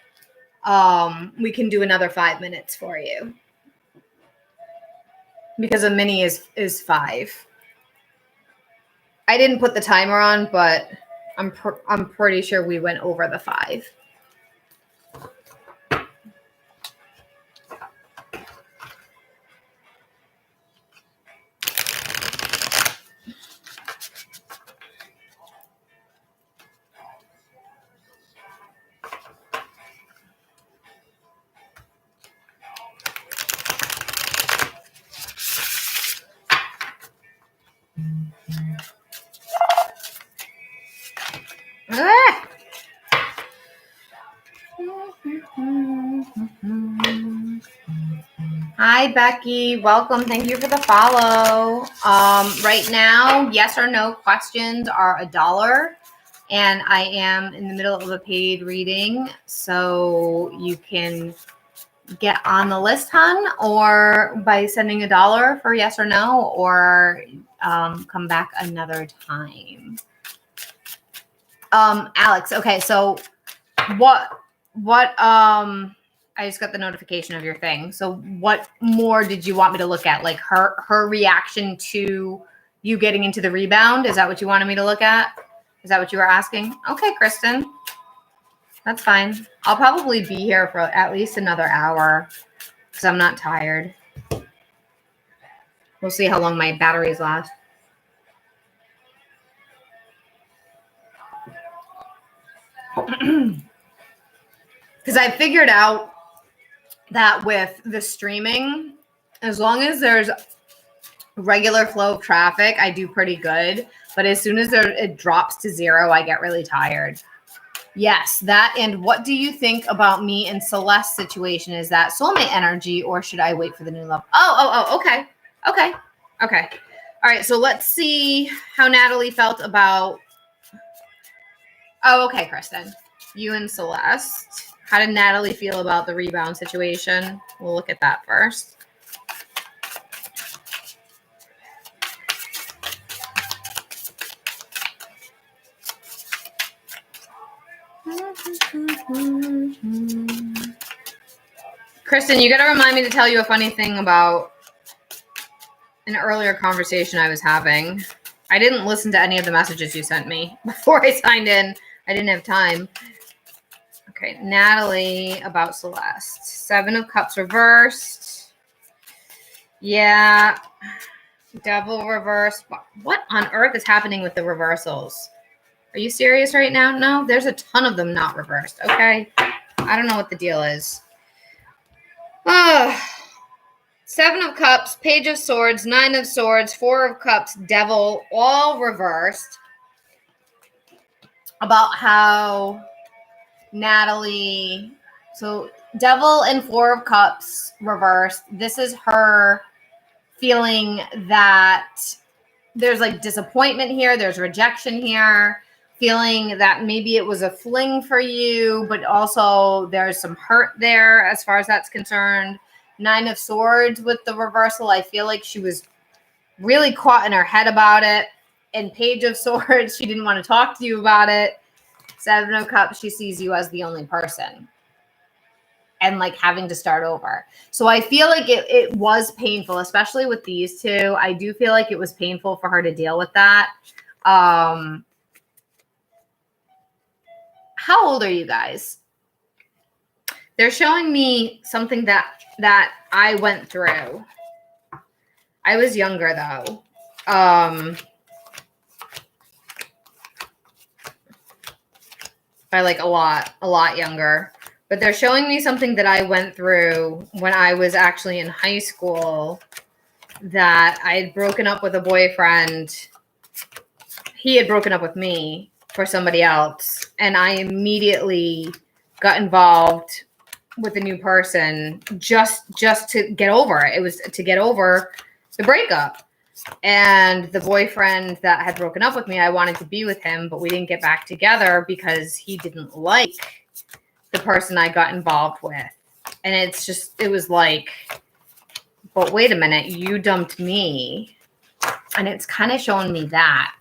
we can do another 5 minutes for you. Because a mini is 5. I didn't put the timer on, but I'm pretty sure we went over the 5. Ah! Hi, Becky. Welcome. Thank you for the follow. Right now, yes or no questions are $1. And I am in the middle of a paid reading. So you can get on the list, hon, or by sending $1 for yes or no, or come back another time. Alex, okay, so what I just got the notification of your thing. So what more did you want me to look at? Like her reaction to you getting into the rebound? Is that what you wanted me to look at? Is that what you were asking? Okay, Kristen. That's fine. I'll probably be here for at least another hour because I'm not tired. We'll see how long my batteries last. Because I figured out that with the streaming, as long as there's regular flow of traffic, I do pretty good. But as soon as it drops to 0, I get really tired. Yes, that. And what do you think about me and Celeste's situation? Is that soulmate energy, or should I wait for the new love? Oh, okay. All right, so let's see how Natalie felt about. Oh, okay, Kristen. You and Celeste. How did Natalie feel about the rebound situation? We'll look at that first. Kristen, you got to remind me to tell you a funny thing about an earlier conversation I was having. I didn't listen to any of the messages you sent me before I signed in. I didn't have time. Okay, Natalie about Celeste. 7 of Cups reversed. Yeah. Devil reversed. What on earth is happening with the reversals? Are you serious right now? No, there's a ton of them not reversed. Okay. I don't know what the deal is. 7 of Cups, Page of Swords, 9 of Swords, 4 of Cups, Devil, all reversed. About how Natalie, so Devil and 4 of Cups reversed. This is her feeling that there's like disappointment here, there's rejection here, feeling that maybe it was a fling for you, but also there's some hurt there as far as that's concerned. 9 of Swords with the reversal, I feel like she was really caught in her head about it. And Page of Swords, she didn't want to talk to you about it. 7 of Cups, she sees you as the only person and like having to start over. So I feel like it was painful, especially with these two. I do feel like it was painful for her to deal with that. How old are you guys? They're showing me something that I went through. I was younger though. By like a lot younger. But they're showing me something that I went through when I was actually in high school, that I had broken up with a boyfriend. He had broken up with me. for somebody else, and I immediately got involved with a new person just to get over it. It was to get over the breakup. And the boyfriend that had broken up with me, I wanted to be with him, but we didn't get back together because he didn't like the person I got involved with. And it was like, but wait a minute, you dumped me. And it's kind of showing me that.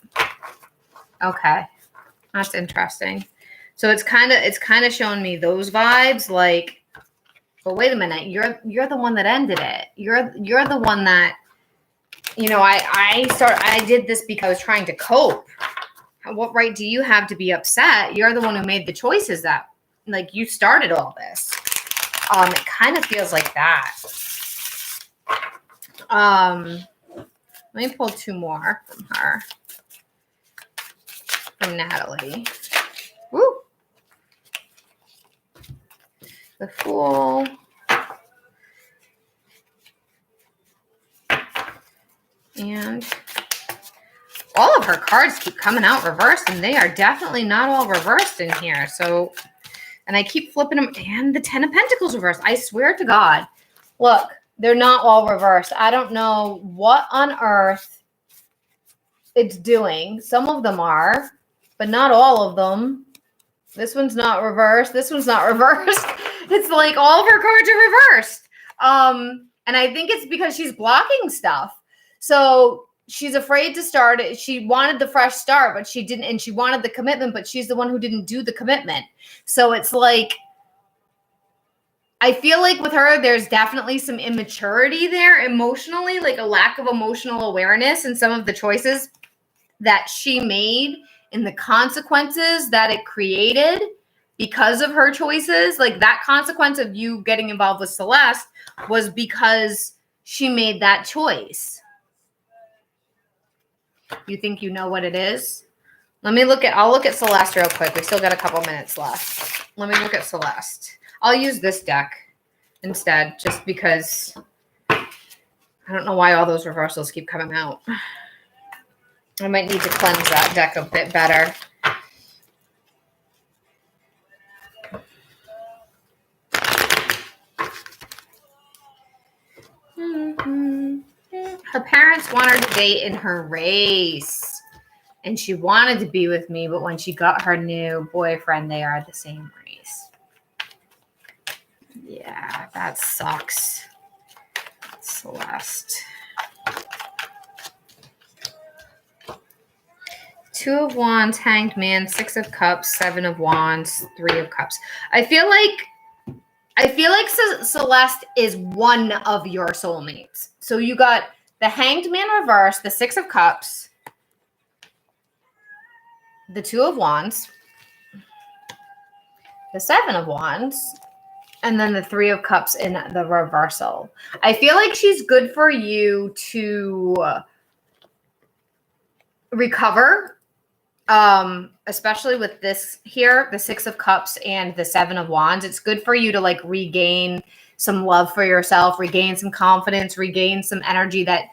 Okay. That's interesting. So it's kind of showing me those vibes, like, but wait a minute, you're the one that ended it. You're the one that, I did this because I was trying to cope. What right do you have to be upset? You're the one who made the choices that, like, you started all this. It kind of feels like that. Let me pull two more from her. From Natalie. Woo! The Fool. And all of her cards keep coming out reversed, and they are definitely not all reversed in here. So, and I keep flipping them, and the 10 of Pentacles reversed. I swear to God. Look, they're not all reversed. I don't know what on earth it's doing. Some of them are, but not all of them. This one's not reversed. This one's not reversed. It's like all of her cards are reversed. And I think it's because she's blocking stuff. So she's afraid to start it. She wanted the fresh start, but she didn't. And she wanted the commitment, but she's the one who didn't do the commitment. So it's like, I feel like with her, there's definitely some immaturity there emotionally, like a lack of emotional awareness in some of the choices that she made and the consequences that it created because of her choices. Like that consequence of you getting involved with Celeste was because she made that choice. You think you know what it is? I'll look at Celeste real quick. We still got a couple minutes left. Let me look at Celeste. I'll use this deck instead, just because I don't know why all those reversals keep coming out. I might need to cleanse that deck a bit better. Her parents want her to date in her race. And she wanted to be with me, but when she got her new boyfriend, they are the same race. Yeah, that sucks. Celeste. Two of Wands, Hanged Man, Six of Cups, Seven of Wands, Three of Cups. I feel like Celeste is one of your soulmates. So you got the Hanged Man reverse, the Six of Cups, the Two of Wands, the Seven of Wands, and then the Three of Cups in the reversal. I feel like she's good for you to recover, especially with this here, the Six of Cups and the Seven of Wands. It's good for you to like regain some love for yourself, regain some confidence, regain some energy that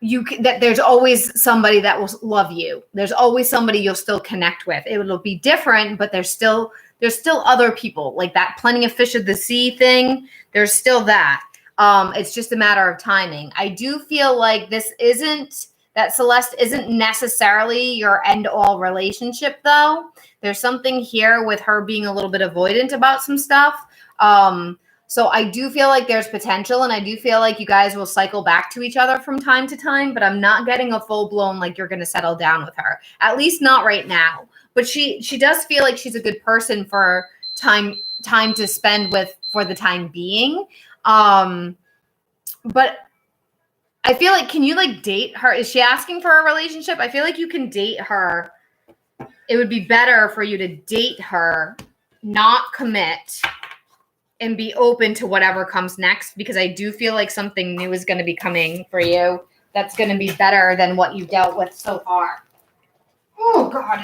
there's always somebody that will love you. There's always somebody you'll still connect with. It'll be different, but there's still other people, like that plenty of fish of the sea thing. There's still that. It's just a matter of timing. I do feel like that Celeste isn't necessarily your end all relationship though. There's something here with her being a little bit avoidant about some stuff. So I do feel like there's potential, and I do feel like you guys will cycle back to each other from time to time, but I'm not getting a full-blown like you're going to settle down with her. At least not right now. But she does feel like she's a good person for time to spend with for the time being. But I feel like, can you like date her? Is she asking for a relationship? I feel like you can date her. It would be better for you to date her, not commit, and be open to whatever comes next, because I do feel like something new is going to be coming for you that's going to be better than what you dealt with so far. Oh, God.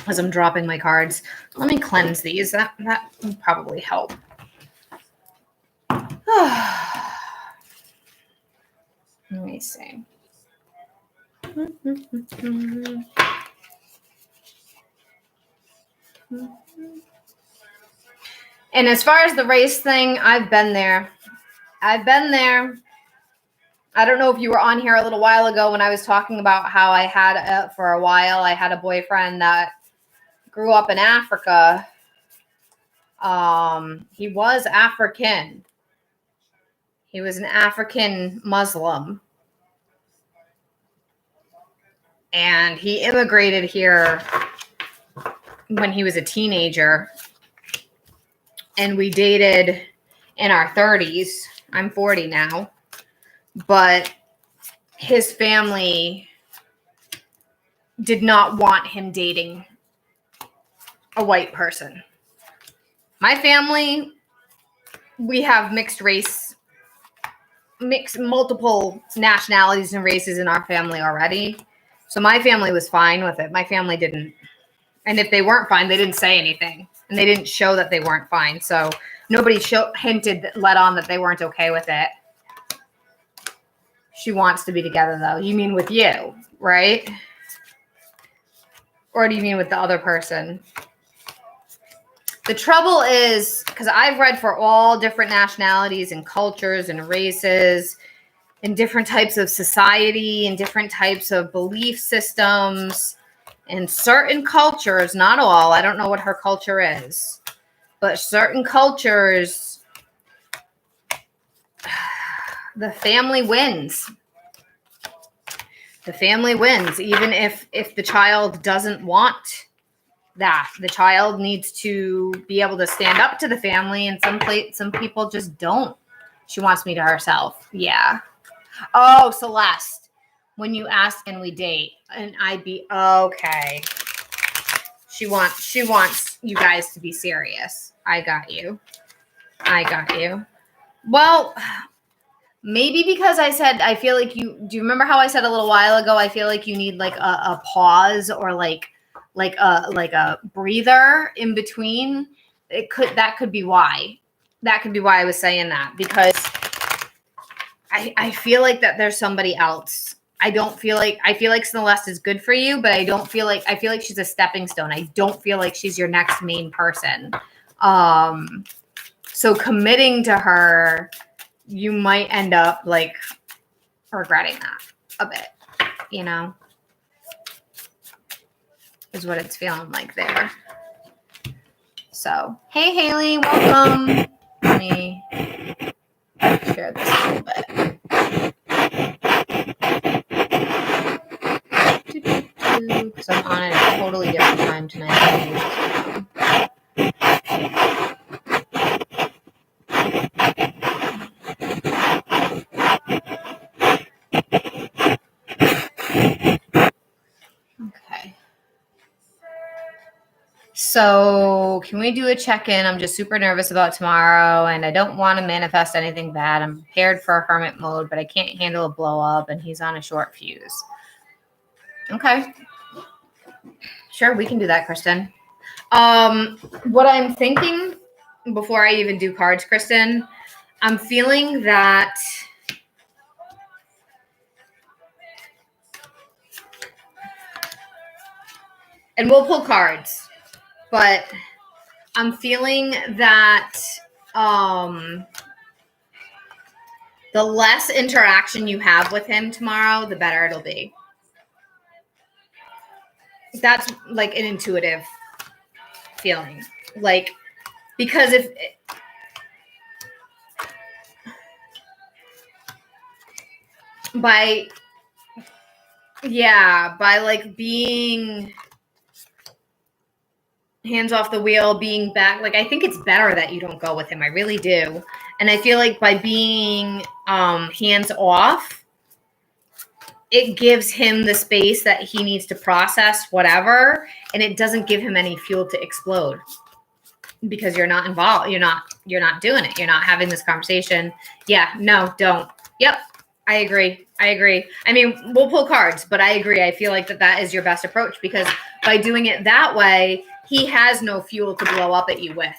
As I'm dropping my cards. Let me cleanse these. That would probably help. Let me see. And as far as the race thing, I've been there. I've been there. I don't know if you were on here a little while ago when I was talking about how I had, for a while, I had a boyfriend that grew up in Africa. He was African. He was an African Muslim. And he immigrated here when he was a teenager. And we dated in our 30s. I'm 40 now. But his family did not want him dating a white person. My family, we have multiple nationalities and races in our family already. So my family was fine with it. My family didn't. And if they weren't fine, they didn't say anything. And they didn't show that they weren't fine. So nobody let on that they weren't okay with it. She wants to be together, though. You mean with you, right? Or do you mean with the other person? The trouble is, because I've read for all different nationalities and cultures and races and different types of society and different types of belief systems and certain cultures, not all, I don't know what her culture is, but certain cultures, the family wins. The family wins, even if the child doesn't want that. The child needs to be able to stand up to the family, and some people just don't. She wants me to herself. Yeah. Oh, Celeste, when you ask and we date, and I'd be okay. She wants you guys to be serious. I got you. Well, maybe because I said, I feel like do you remember how I said a little while ago, I feel like you need like a pause or like a breather in between. That could be why I was saying that, because I feel like that there's somebody else. I feel like Celeste is good for you, but I feel like she's a stepping stone. I don't feel like she's your next main person. So committing to her, you might end up like regretting that a bit, is what it's feeling like there. So, hey, Haley, welcome. Let me share this a little bit. Because I'm on a totally different time tonight. Okay. So can we do a check-in? I'm just super nervous about tomorrow, and I don't want to manifest anything bad. I'm prepared for hermit mode, but I can't handle a blow up, and he's on a short fuse. Okay. Sure, we can do that, Kristen. What I'm thinking before I even do cards, Kristen, I'm feeling that and we'll pull cards, but I'm feeling that the less interaction you have with him tomorrow, the better it'll be. That's like an intuitive feeling. Like, because by like being hands off the wheel, being back, like I think it's better that you don't go with him. I really do. And I feel like by being hands off, it gives him the space that he needs to process whatever, and it doesn't give him any fuel to explode because you're not involved. You're not doing it. You're not having this conversation. Yeah, no, don't. Yep. I agree. I mean, we'll pull cards, but I agree. I feel like that is your best approach, because by doing it that way, he has no fuel to blow up at you with.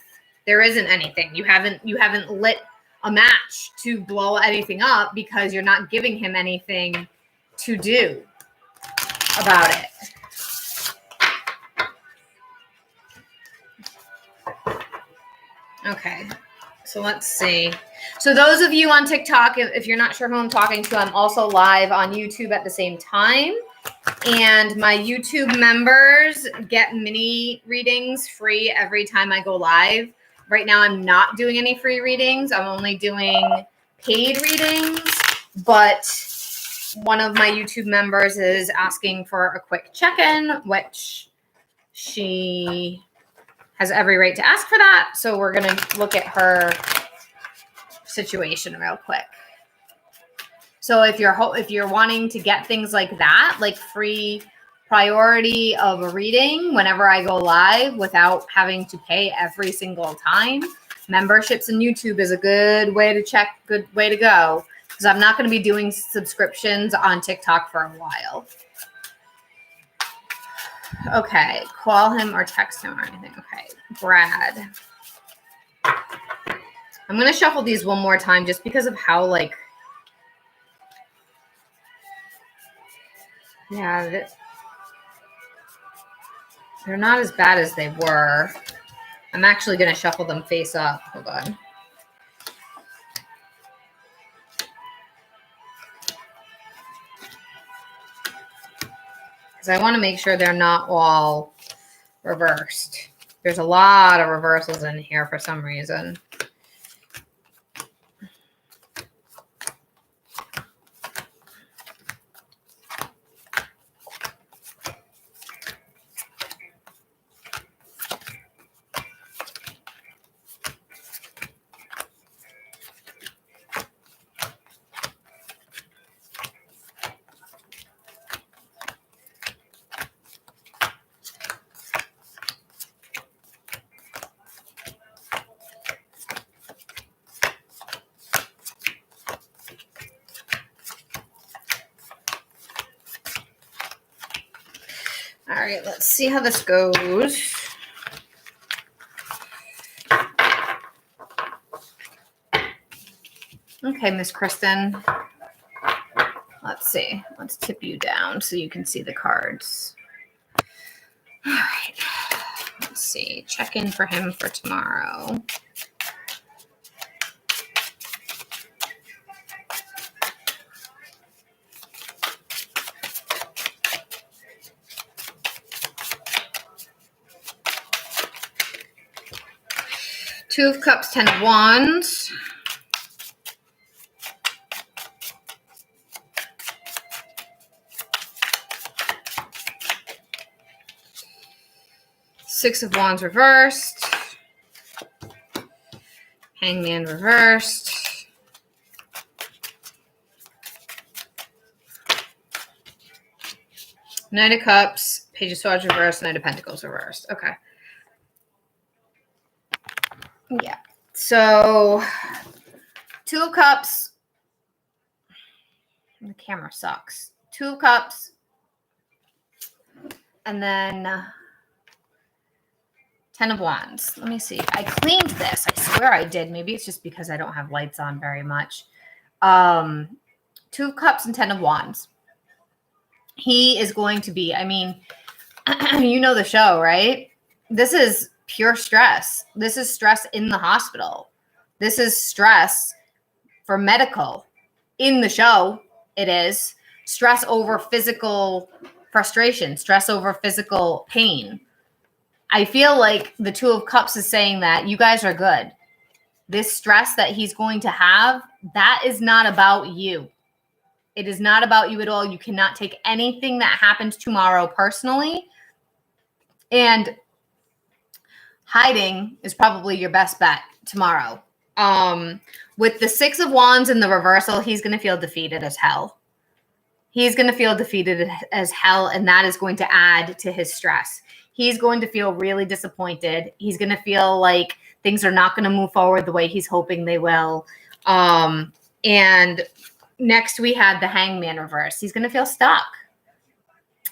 There isn't anything. You haven't lit a match to blow anything up because you're not giving him anything to do about it. Okay. So let's see. So those of you on TikTok, if you're not sure who I'm talking to, I'm also live on YouTube at the same time. And my YouTube members get mini readings free every time I go live. Right now, I'm not doing any free readings. I'm only doing paid readings. But one of my YouTube members is asking for a quick check-in, which she has every right to ask for that. So we're going to look at her situation real quick. So if you're wanting to get things like that, like free priority of a reading whenever I go live without having to pay every single time, memberships in YouTube is a good way to go, because I'm not going to be doing subscriptions on TikTok for a while. Okay, call him or text him or anything. Okay, Brad. I'm going to shuffle these one more time just because of how, like, yeah, they're not as bad as they were. I'm actually going to shuffle them face up. Hold on. Because I want to make sure they're not all reversed. There's a lot of reversals in here for some reason. All right, let's see how this goes. Okay, Miss Kristen. Let's see. Let's tip you down so you can see the cards. All right. Let's see. Check in for him for tomorrow. Two of Cups, 10 of Wands. Six of Wands reversed. Hangman reversed. Knight of Cups, Page of Swords reversed, Knight of Pentacles reversed. Okay. Yeah. So, Two of Cups. The camera sucks. Two of Cups. And then 10 of Wands. Let me see. I cleaned this. I swear I did. Maybe it's just because I don't have lights on very much. Two of Cups and 10 of Wands. He is going to be, I mean, you know the show, right? This is pure stress. This is stress in the hospital. This is stress for medical. In the show, it is stress over physical frustration, stress over physical pain. I feel like the Two of Cups is saying that you guys are good. This stress that he's going to have, that is not about you. It is not about you at all. You cannot take anything that happens tomorrow personally. And hiding is probably your best bet tomorrow. With the Six of Wands in the reversal, he's going to feel defeated as hell. He's going to feel defeated as hell, and that is going to add to his stress. He's going to feel really disappointed. He's going to feel like things are not going to move forward the way he's hoping they will. And next we had the Hangman reverse. He's going to feel stuck.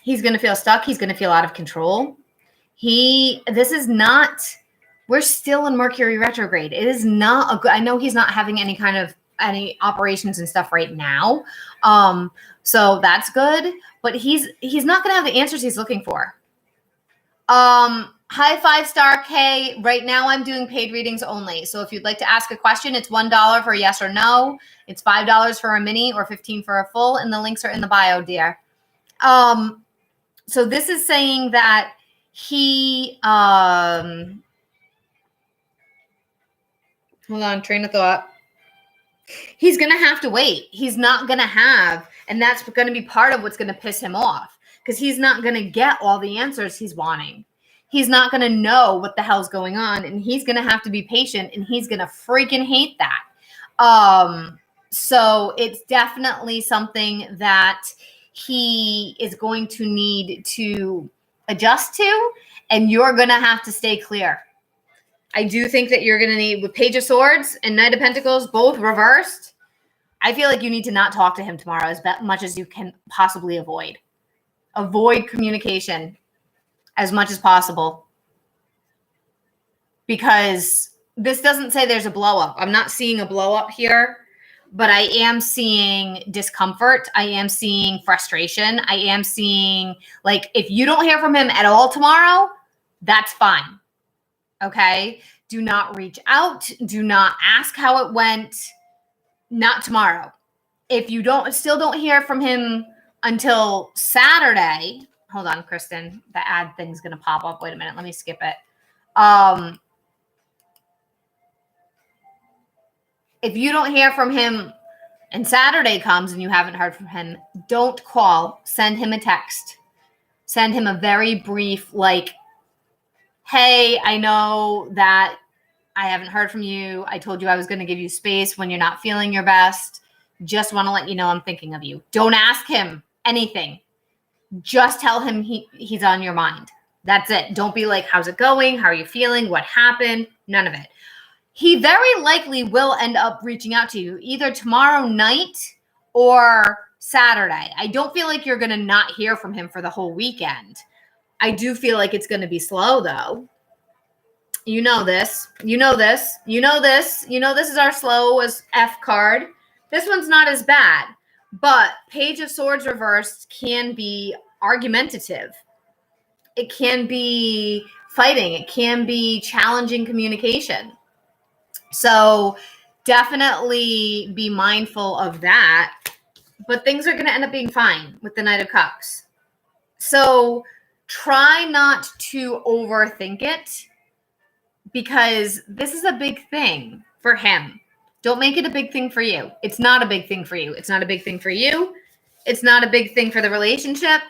He's going to feel stuck. He's going to feel out of control. This is not, we're still in Mercury retrograde. It is not a good, I know he's not having any operations and stuff right now. So that's good, but he's not going to have the answers he's looking for. Hi, 5-star K. Right now I'm doing paid readings only. So if you'd like to ask a question, it's $1 for a yes or no. It's $5 for a mini or $15 for a full. And the links are in the bio, dear. So this is saying that he, hold on, train of thought. He's going to have to wait. He's not going to have, and that's going to be part of what's going to piss him off because he's not going to get all the answers he's wanting. He's not going to know what the hell's going on, and he's going to have to be patient, and he's going to freaking hate that. So it's definitely something that he is going to need to adjust to, and you're going to have to stay clear. I do think that you're going to need, with Page of Swords and Knight of Pentacles, both reversed, I feel like you need to not talk to him tomorrow as much as you can possibly avoid. Avoid communication as much as possible. Because this doesn't say there's a blow up. I'm not seeing a blow up here, but I am seeing discomfort. I am seeing frustration. I am seeing, like, if you don't hear from him at all tomorrow, that's fine. Okay? Do not reach out. Do not ask how it went. Not tomorrow. If you still don't hear from him until Saturday, hold on, Kristen, the ad thing's going to pop up. Wait a minute. Let me skip it. If you don't hear from him and Saturday comes and you haven't heard from him, don't call. Send him a text. Send him a very brief, like, hey, I know that I haven't heard from you. I told you I was going to give you space when you're not feeling your best. Just want to let you know I'm thinking of you. Don't ask him anything. Just tell him he's on your mind. That's it. Don't be like, how's it going? How are you feeling? What happened? None of it. He very likely will end up reaching out to you either tomorrow night or Saturday. I don't feel like you're going to not hear from him for the whole weekend. I do feel like it's going to be slow, though. You know this. You know this. You know this. You know this is our slow as F card. This one's not as bad. But Page of Swords reversed can be argumentative. It can be fighting. It can be challenging communication. So definitely be mindful of that. But things are going to end up being fine with the Knight of Cups. So try not to overthink it because this is a big thing for him. Don't make it a big thing for you. It's not a big thing for you. It's not a big thing for you. It's not a big thing for the relationship.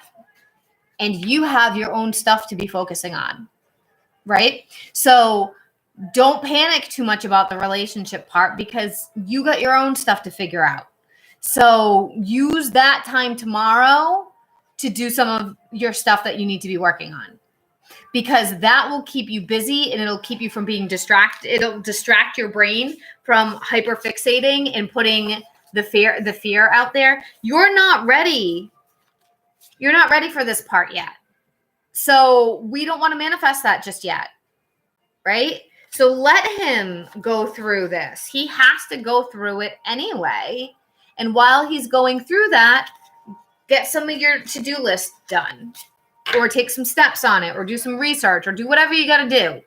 And you have your own stuff to be focusing on, right? So don't panic too much about the relationship part because you got your own stuff to figure out. So use that time tomorrow to do some of your stuff that you need to be working on because that will keep you busy and it'll keep you from being distracted. It'll distract your brain from hyperfixating and putting the fear out there. You're not ready. You're not ready for this part yet. So we don't want to manifest that just yet, right? So let him go through this. He has to go through it anyway. And while he's going through that, get some of your to-do list done or take some steps on it or do some research or do whatever you got to do.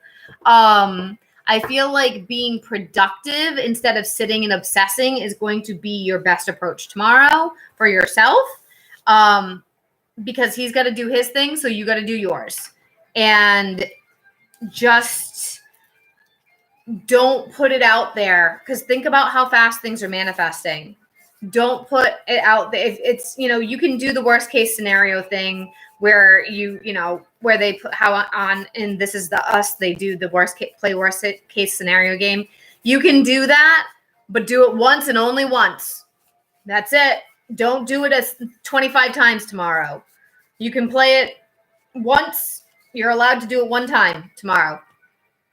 I feel like being productive instead of sitting and obsessing is going to be your best approach tomorrow for yourself because he's got to do his thing, so you got to do yours. And just don't put it out there because think about how fast things are manifesting. Don't put it out there. It's, you can do the worst case scenario thing where where they put how on, and This Is the Us, they do the worst case scenario game. You can do that, but do it once and only once. That's it. Don't do it as 25 times tomorrow. You can play it once. You're allowed to do it one time tomorrow.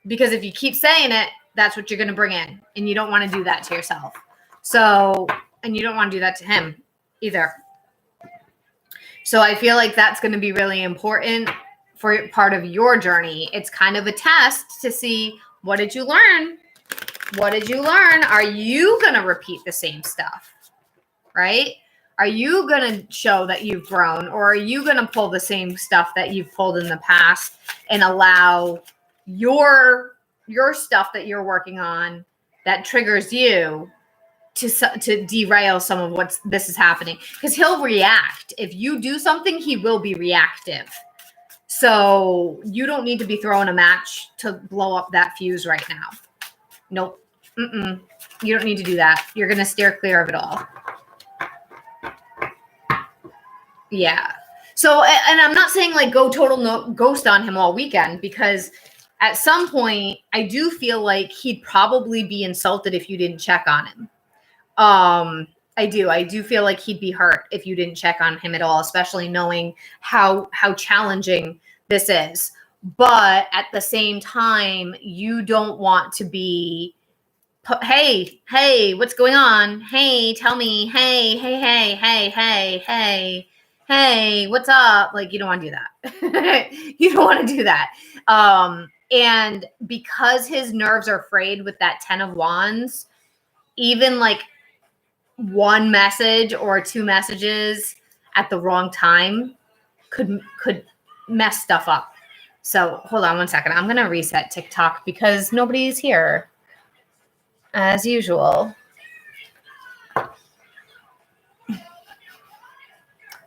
Because if you keep saying it, that's what you're going to bring in. And you don't want to do that to yourself. So, and you don't want to do that to him either. So I feel like that's going to be really important for part of your journey. It's kind of a test to see, what did you learn? What did you learn? Are you going to repeat the same stuff? Right? Are you going to show that you've grown, or are you going to pull the same stuff that you've pulled in the past and allow your stuff that you're working on that triggers you to derail some of this is happening? Because he'll react. If you do something, he will be reactive. So you don't need to be throwing a match to blow up that fuse right now. Nope. You don't need to do that. You're going to steer clear of it all. Yeah. So, and I'm not saying like go total ghost on him all weekend, because at some point I do feel like he'd probably be insulted if you didn't check on him. I do feel like he'd be hurt if you didn't check on him at all, especially knowing how challenging this is. But at the same time, you don't want to be, hey, what's going on? Hey, tell me, hey, what's up? Like, you don't want to do that. You don't want to do that. And because his nerves are frayed with that 10 of Wands, even like one message or two messages at the wrong time could mess stuff up. So hold on one second. I'm going to reset TikTok because nobody's here as usual.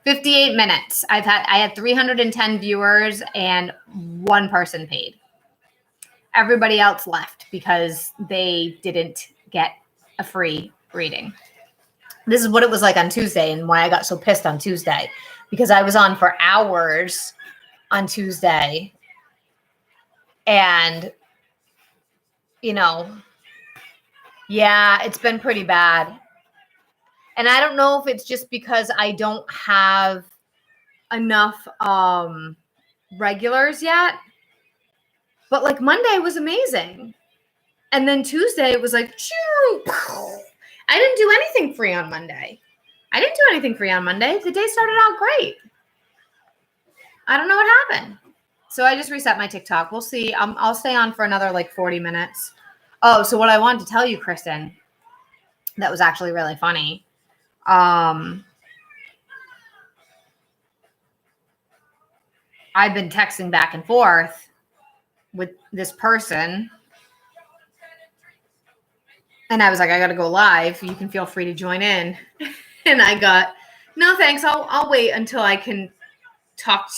58 minutes. I had 310 viewers and one person paid. Everybody else left because they didn't get a free reading. This is what it was like on Tuesday and why I got so pissed on Tuesday, because I was on for hours on Tuesday and, you know, yeah, it's been pretty bad. And I don't know if it's just because I don't have enough regulars yet, but like Monday was amazing. And then Tuesday it was like, I didn't do anything free on Monday. The day started out great. I don't know what happened. So I just reset my TikTok. We'll see. I'll stay on for another like 40 minutes. Oh, so what I wanted to tell you, Kristen, that was actually really funny. I've been texting back and forth with this person. And I was like, I got to go live. You can feel free to join in. And I got, no, thanks. I'll wait until I can talk.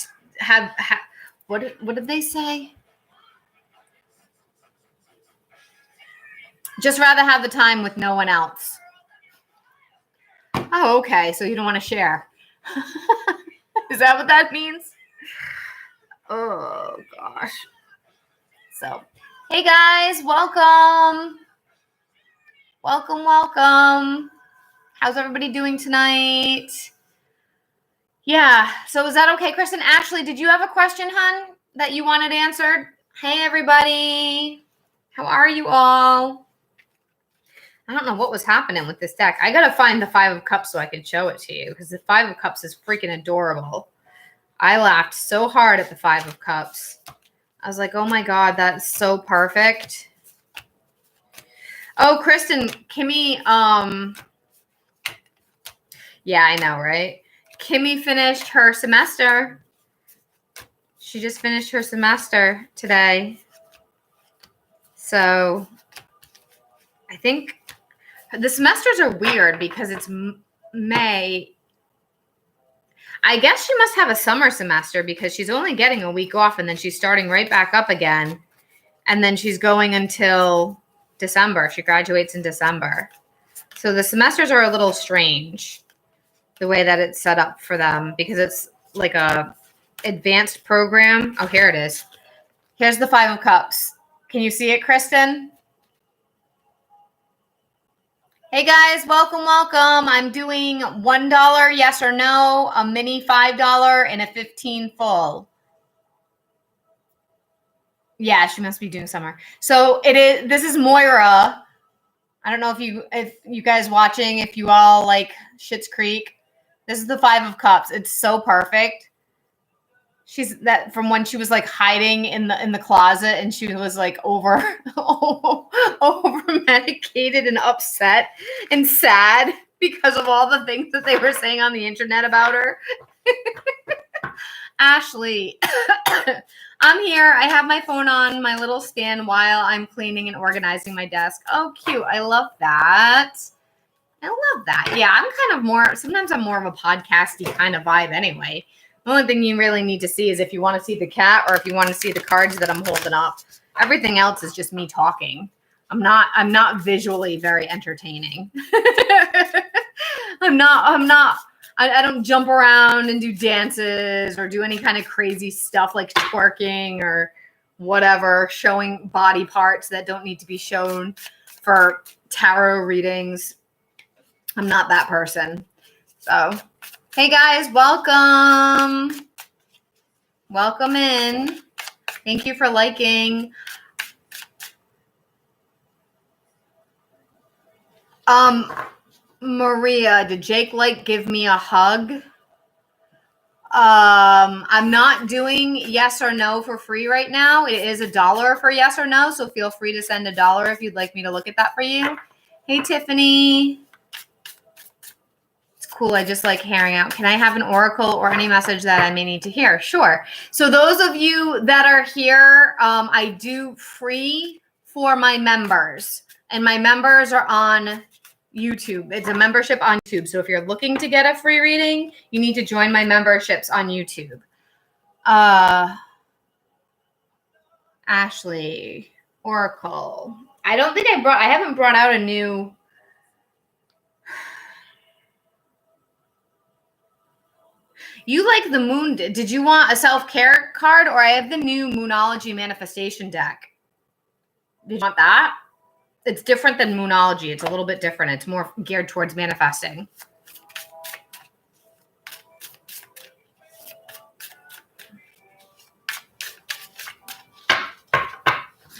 What did they say? Just rather have the time with no one else. Oh, okay. So you don't want to share. Is that what that means? Oh, gosh. So, hey, guys. Welcome. Welcome. How's everybody doing tonight? Yeah. So is that okay, Kristen? Ashley, did you have a question, hon, that you wanted answered? Hey, everybody. How are you all? I don't know what was happening with this deck. I got to find the 5 of Cups so I can show it to you, because the 5 of Cups is freaking adorable. I laughed so hard at the 5 of Cups. I was like, oh, my God, that's so perfect. Oh, Kristen, Kimmy, yeah, I know, right? Kimmy finished her semester. She just finished her semester today. So I think the semesters are weird because it's May. I guess she must have a summer semester because she's only getting a week off and then she's starting right back up again. And then she's going until December. She graduates in December. So the semesters are a little strange, the way that it's set up for them, because it's like a advanced program. Oh, here it is. Here's the 5 of Cups. Can you see it, Kristen? Hey guys, welcome. I'm doing $1 yes or no, a mini $5, and a 15 full. Yeah, she must be doing summer. So it is. This is Moira. I don't know if you guys watching, if you all like Schitt's Creek. This is the 5 of Cups. It's so perfect. She's that from when she was like hiding in the closet and she was like over medicated and upset and sad. because of all the things that they were saying on the internet about her. Ashley, I'm here. I have my phone on my little stand while I'm cleaning and organizing my desk. Oh, cute. I love that. I love that. Yeah, I'm kind of more, sometimes I'm more of a podcasty kind of vibe anyway. The only thing you really need to see is if you want to see the cat or if you want to see the cards that I'm holding up. Everything else is just me talking. I'm not visually very entertaining. I don't jump around and do dances or do any kind of crazy stuff like twerking or whatever, showing body parts that don't need to be shown for tarot readings. I'm not that person. So, hey guys, welcome. Welcome in. Thank you for liking. Maria, did Jake give me a hug? I'm not doing yes or no for free right now. It is $1 for yes or no, so feel free to send $1 if you'd like me to look at that for you. Hey, Tiffany. It's cool. I just like hearing out. Can I have an oracle or any message that I may need to hear? Sure. So those of you that are here, I do free for my members, and my members are on YouTube. It's a membership on YouTube. So if you're looking to get a free reading, you need to join my memberships on YouTube. Ashley, oracle. I don't think I haven't brought out a new. You like the moon. Did you want a self-care card, or I have the new Moonology manifestation deck? Did you want that? It's different than Moonology. It's a little bit different. It's more geared towards manifesting.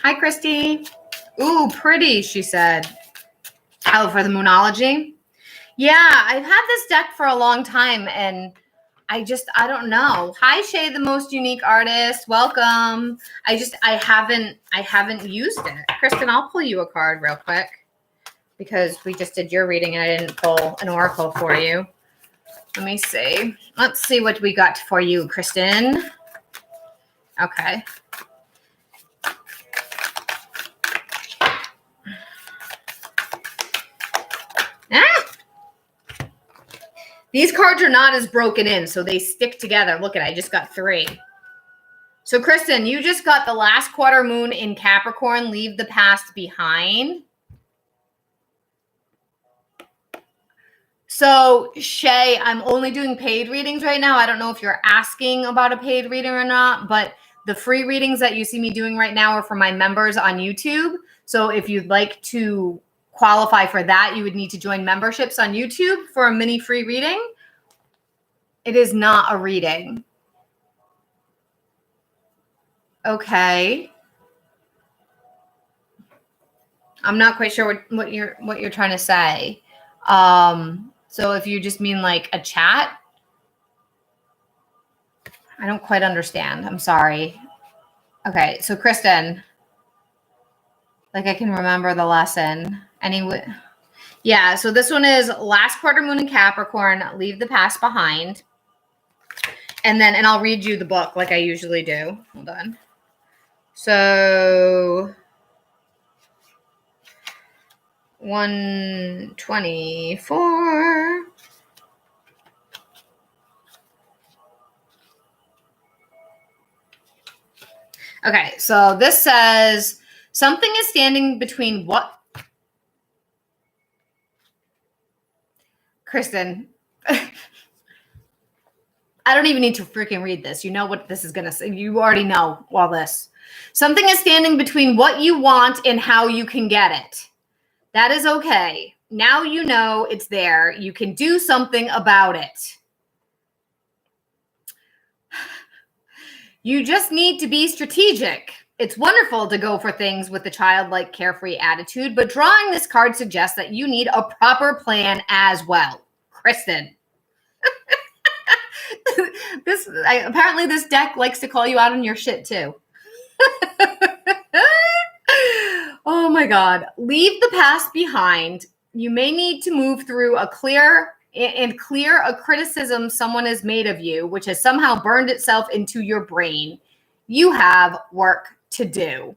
Hi, Christy. Ooh, pretty, she said. Oh, for the Moonology? Yeah, I've had this deck for a long time, and I don't know. Hi, Shay, the most unique artist. Welcome. I haven't used it. Kristen, I'll pull you a card real quick because we just did your reading and I didn't pull an oracle for you. Let me see. Let's see what we got for you, Kristen. Okay. These cards are not as broken in, so they stick together. Look at it, I just got 3. So, Kristen, you just got the last quarter moon in Capricorn, leave the past behind. So, Shay, I'm only doing paid readings right now. I don't know if you're asking about a paid reading or not, but the free readings that you see me doing right now are for my members on YouTube. So if you'd like to qualify for that, you would need to join memberships on YouTube for a mini free reading. It is not a reading. Okay. I'm not quite sure what you're trying to say. So if you just mean like a chat, I don't quite understand. I'm sorry. Okay, so Kristen, like I can remember the lesson. Anyway, yeah, so this one is last quarter moon in Capricorn, leave the past behind. And I'll read you the book like I usually do. Hold on. So 124. Okay, so this says something is standing between what? Kristen, I don't even need to freaking read this. You know what this is going to say. You already know all this. Something is standing between what you want and how you can get it. That is okay. Now you know it's there. You can do something about it. You just need to be strategic. It's wonderful to go for things with a childlike, carefree attitude, but drawing this card suggests that you need a proper plan as well. Kristen. Apparently this deck likes to call you out on your shit too. Oh my God. Leave the past behind. You may need to move through a clear a criticism someone has made of you, which has somehow burned itself into your brain. You have work to do.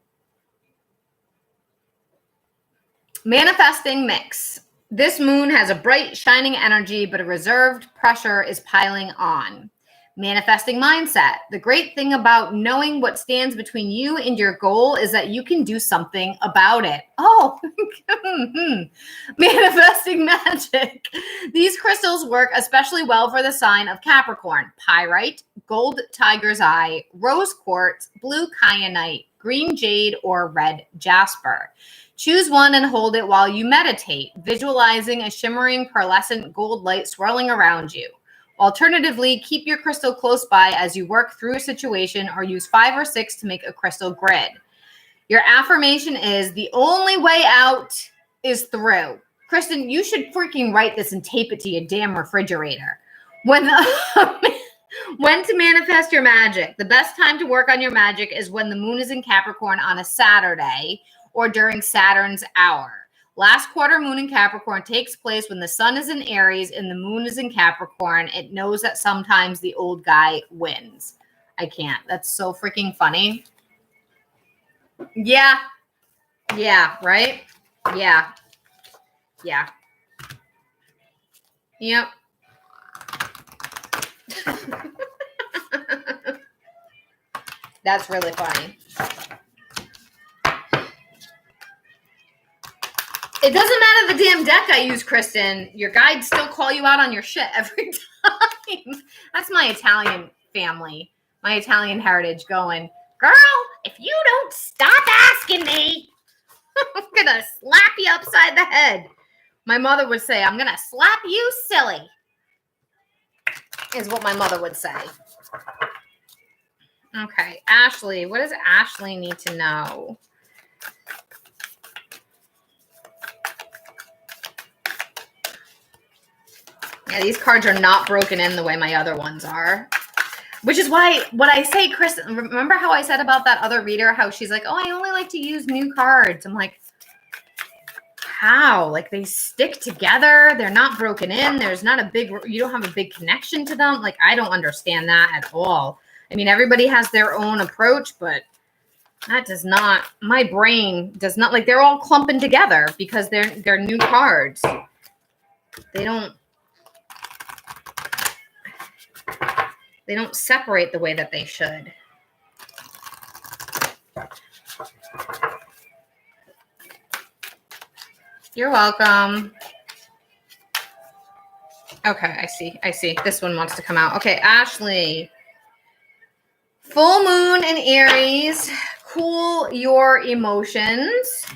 Manifesting mix. This moon has a bright, shining energy, but a reserved pressure is piling on. Manifesting mindset. The great thing about knowing what stands between you and your goal is that you can do something about it. Oh, manifesting magic. These crystals work especially well for the sign of Capricorn. Pyrite, gold tiger's eye, rose quartz, blue kyanite, green jade, or red jasper. Choose one and hold it while you meditate, visualizing a shimmering pearlescent gold light swirling around you. Alternatively, keep your crystal close by as you work through a situation, or use 5 or 6 to make a crystal grid. Your affirmation is, the only way out is through. Kristen, you should freaking write this and tape it to your damn refrigerator. When to manifest your magic. The best time to work on your magic is when the moon is in Capricorn on a Saturday or during Saturn's hour. Last quarter moon in Capricorn takes place when the sun is in Aries and the moon is in Capricorn. It knows that sometimes the old guy wins. I can't. That's so freaking funny. Yeah. Yeah, right? Yeah. Yeah. Yep. That's really funny. It doesn't matter the damn deck I use, Kristen. Your guides still call you out on your shit every time. That's my Italian family, my Italian heritage going, girl, if you don't stop asking me, I'm going to slap you upside the head. My mother would say, I'm going to slap you silly, is what my mother would say. Okay, Ashley, what does Ashley need to know? Yeah, these cards are not broken in the way my other ones are. Which is why, what I say, Chris, remember how I said about that other reader, how she's like, oh, I only like to use new cards. I'm like, how? Like, they stick together. They're not broken in. There's not a big, you don't have a big connection to them. Like, I don't understand that at all. I mean, everybody has their own approach, but that does not, my brain does not, like, they're all clumping together because they're new cards. They don't separate the way that they should. You're welcome. Okay, I see. This one wants to come out. Okay, Ashley. Full moon in Aries. Cool your emotions.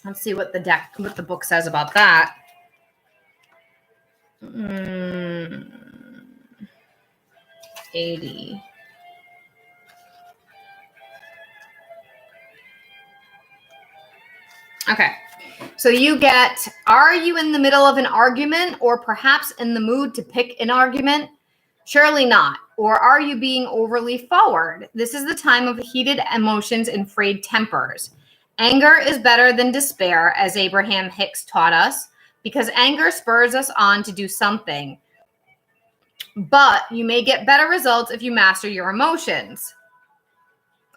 Let's see what the book says about that. 80. Okay. So you get, are you in the middle of an argument or perhaps in the mood to pick an argument? Surely not. Or are you being overly forward? This is the time of heated emotions and frayed tempers. Anger is better than despair, as Abraham Hicks taught us, because anger spurs us on to do something. But you may get better results if you master your emotions.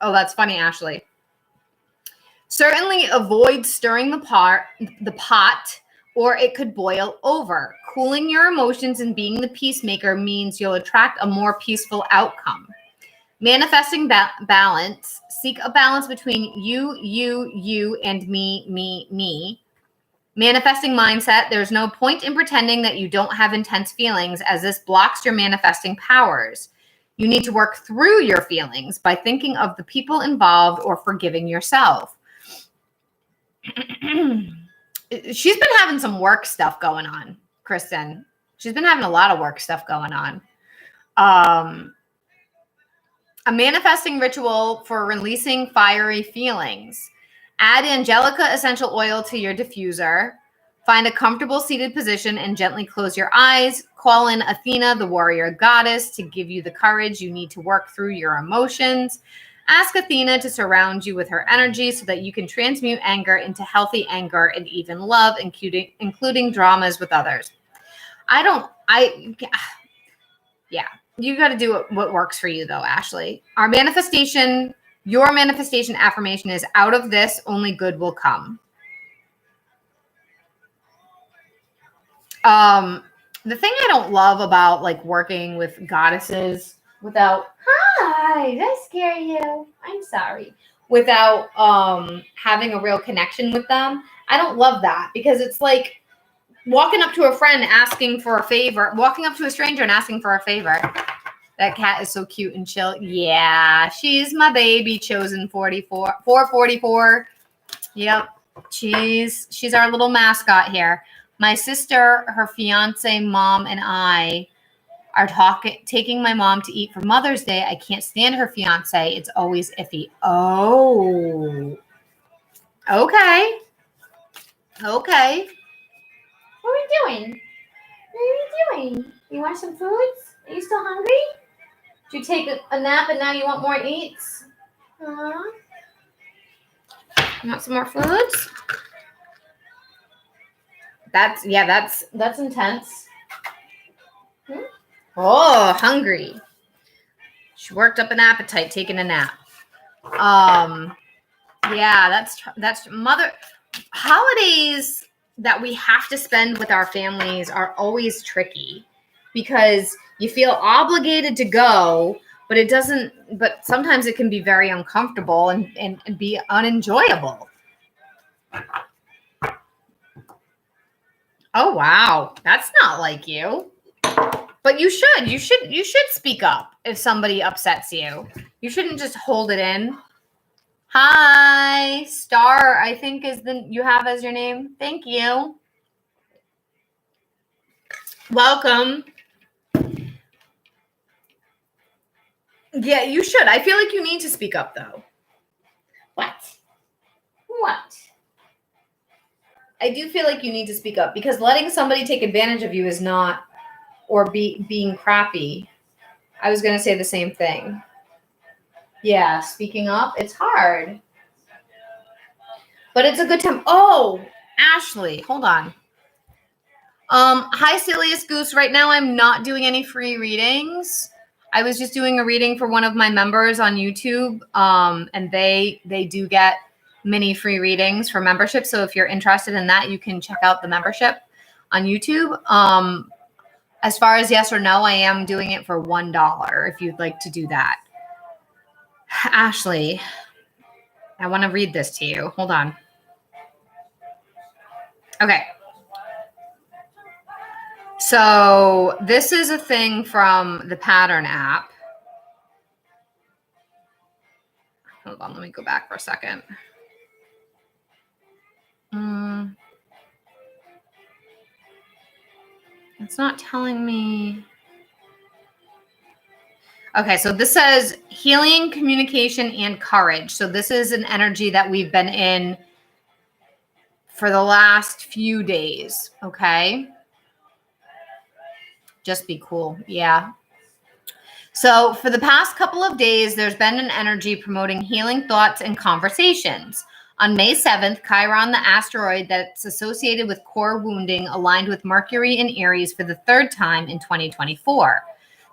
Oh, that's funny, Ashley. Certainly avoid stirring the pot, or it could boil over. Cooling your emotions and being the peacemaker means you'll attract a more peaceful outcome. Manifesting balance. Seek a balance between you, and me. Manifesting mindset. There's no point in pretending that you don't have intense feelings, as this blocks your manifesting powers. You need to work through your feelings by thinking of the people involved or forgiving yourself. She's been having some work stuff going on, Kristen. She's been having a lot of work stuff going on. A manifesting ritual for releasing fiery feelings. Add Angelica essential oil to your diffuser. Find a comfortable seated position and gently close your eyes. Call in Athena, the warrior goddess, to give you the courage you need to work through your emotions. Ask Athena to surround you with her energy so that you can transmute anger into healthy anger and even love, including dramas with others. Yeah, you got to do what works for you, though, Ashley. Your manifestation affirmation is, out of this, only good will come. The thing I don't love about like working with goddesses without, hi, did I scare you? I'm sorry. Without having a real connection with them, I don't love that, because it's like walking up to a friend asking for a favor, walking up to a stranger and asking for a favor. That cat is so cute and chill. Yeah, she's my baby, chosen 444. Yep, she's our little mascot here. My sister, her fiance, mom, and I are taking my mom to eat for Mother's Day. I can't stand her fiance. It's always iffy. Oh, okay. Okay. What are we doing? What are we doing? You want some foods? Are you still hungry? Did you take a nap and now you want more eats? You want some more foods? That's intense. Oh, hungry. She worked up an appetite taking a nap. Yeah, that's mother holidays that we have to spend with our families are always tricky, because you feel obligated to go, but sometimes it can be very uncomfortable and be unenjoyable. Oh, wow. That's not like you. But you should speak up if somebody upsets you. You shouldn't just hold it in. Hi, Star, I think you have as your name. Thank you. Welcome. Yeah, you should. I feel like you need to speak up, though. What? I do feel like you need to speak up, because letting somebody take advantage of you is not, or being crappy. I was going to say the same thing. Yeah, speaking up, it's hard. But it's a good time. Oh, Ashley, hold on. Hi, Silius Goose. Right now, I'm not doing any free readings. I was just doing a reading for one of my members on YouTube, and they do get mini free readings for membership. So if you're interested in that, you can check out the membership on YouTube. As far as yes or no, I am doing it for $1 if you'd like to do that. Ashley, I want to read this to you. Hold on. Okay. So this is a thing from the Pattern app. Hold on, let me go back for a second. It's not telling me. Okay, so this says healing, communication, and courage. So this is an energy that we've been in for the last few days, okay? Just be cool, yeah. So for the past couple of days, there's been an energy promoting healing thoughts and conversations. On May 7th, Chiron, the asteroid that's associated with core wounding, aligned with Mercury in Aries for the third time in 2024.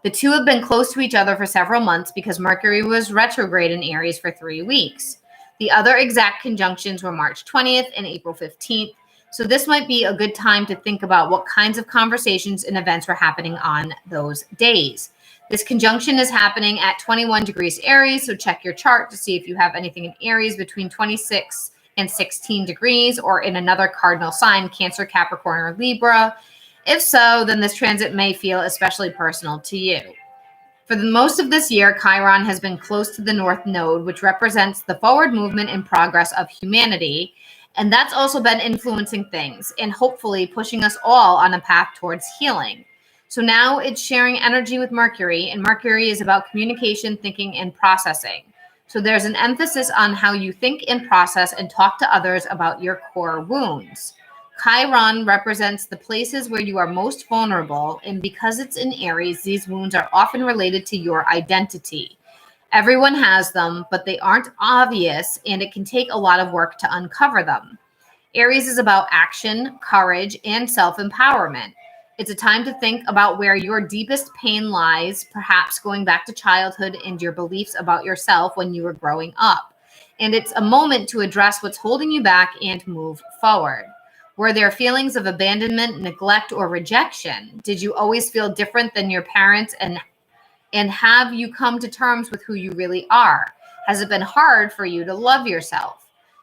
The two have been close to each other for several months because Mercury was retrograde in Aries for 3 weeks. The other exact conjunctions were March 20th and April 15th. So this might be a good time to think about what kinds of conversations and events were happening on those days. This conjunction is happening at 21 degrees Aries, so check your chart to see if you have anything in Aries between 26 and 16 degrees, or in another cardinal sign, Cancer, Capricorn, or Libra. If so, then this transit may feel especially personal to you. For the most of this year, Chiron has been close to the North Node, which represents the forward movement and progress of humanity, and that's also been influencing things and hopefully pushing us all on a path towards healing. So now it's sharing energy with Mercury, and Mercury is about communication, thinking, and processing. So there's an emphasis on how you think and process and talk to others about your core wounds. Chiron represents the places where you are most vulnerable, and because it's in Aries, these wounds are often related to your identity. Everyone has them, but they aren't obvious, and it can take a lot of work to uncover them. Aries is about action, courage, and self-empowerment. It's a time to think about where your deepest pain lies, perhaps going back to childhood and your beliefs about yourself when you were growing up. And it's a moment to address what's holding you back and move forward. Were there feelings of abandonment, neglect, or rejection? Did you always feel different than your parents? And have you come to terms with who you really are? Has it been hard for you to love yourself?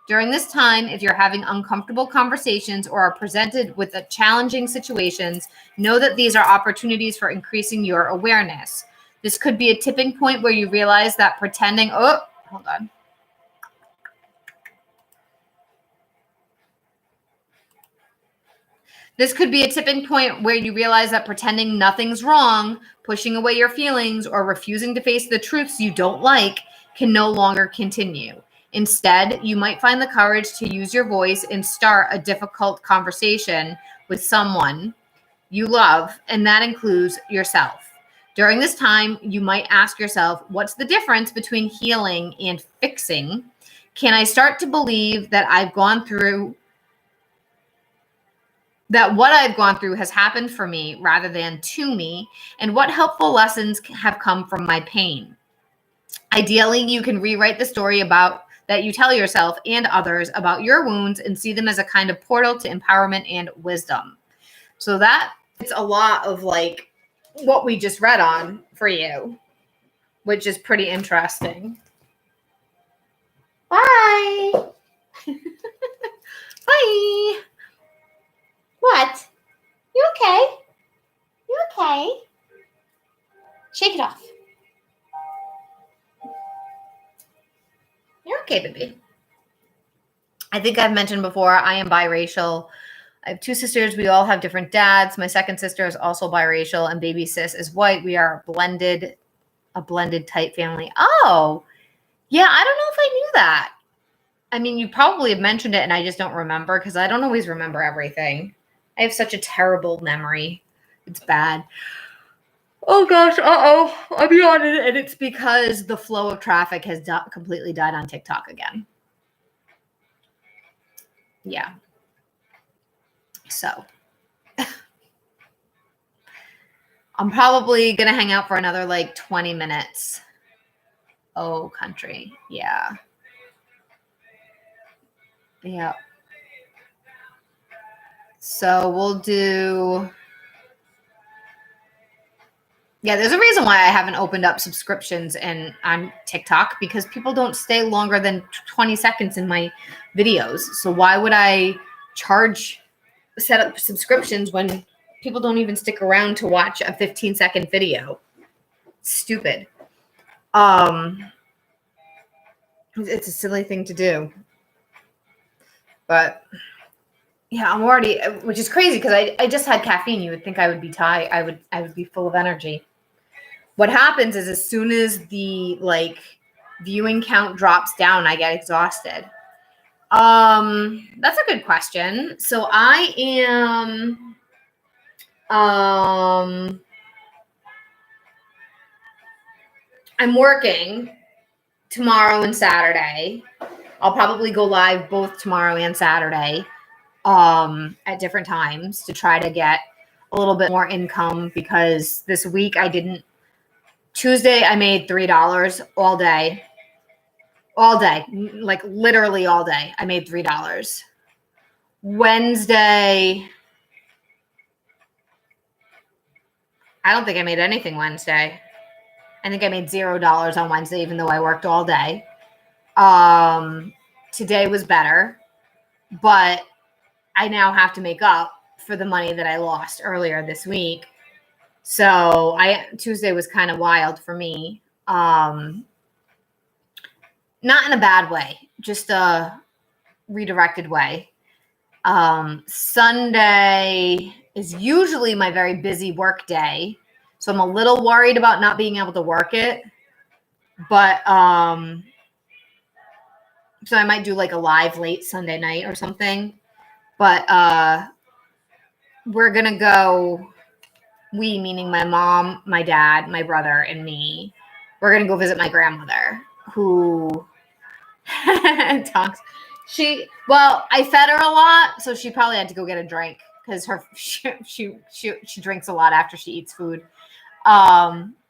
During this time, if you're having uncomfortable conversations or are presented with challenging situations, know that these are opportunities for increasing your awareness. This could be a tipping point where you realize that pretending, hold on. This could be a tipping point where you realize that pretending nothing's wrong, pushing away your feelings, or refusing to face the truths you don't like can no longer continue. Instead, you might find the courage to use your voice and start a difficult conversation with someone you love, and that includes yourself. During this time, you might ask yourself, what's the difference between healing and fixing? Can I start to believe that what I've gone through has happened for me rather than to me, and what helpful lessons have come from my pain? Ideally, you can rewrite the story about that you tell yourself and others about your wounds and see them as a kind of portal to empowerment and wisdom. So it's a lot of like what we just read on for you, which is pretty interesting. Bye. Bye. What? You okay? You okay? Shake it off. You're okay, baby. I think I've mentioned before, I am biracial. I have two sisters. We all have different dads. My second sister is also biracial, and baby sis is white. We are a blended type family. Oh, yeah. I don't know if I knew that. I mean, you probably have mentioned it, and I just don't remember because I don't always remember everything. I have such a terrible memory. It's bad. Oh gosh, I'm yawning, and it's because the flow of traffic has completely died on TikTok again. Yeah. So I'm probably gonna hang out for another like 20 minutes. Oh, country. Yeah. Yeah. So we'll do. Yeah, there's a reason why I haven't opened up subscriptions on TikTok, because people don't stay longer than 20 seconds in my videos. So why would I set up subscriptions when people don't even stick around to watch a 15-second video? Stupid. It's a silly thing to do. But yeah, I'm already, which is crazy because I just had caffeine. You would think I would be tired. I would be full of energy. What happens is as soon as the like viewing count drops down, I get exhausted. That's a good question. So I am I'm working tomorrow and Saturday. I'll probably go live both tomorrow and Saturday at different times to try to get a little bit more income, because this week Tuesday I made $3 all day, like literally all day. I made $3. Wednesday, I don't think I made anything Wednesday. I think I made $0 on Wednesday, even though I worked all day. Today was better, but I now have to make up for the money that I lost earlier this week. So Tuesday was kind of wild for me. Not in a bad way, just a redirected way. Sunday is usually my very busy work day. So I'm a little worried about not being able to work it. But so I might do like a live late Sunday night or something. But we're going to go, we meaning my mom, my dad, my brother, and me. we're going to go visit my grandmother who Tonks. I fed her a lot, so she probably had to go get a drink because she drinks a lot after she eats food.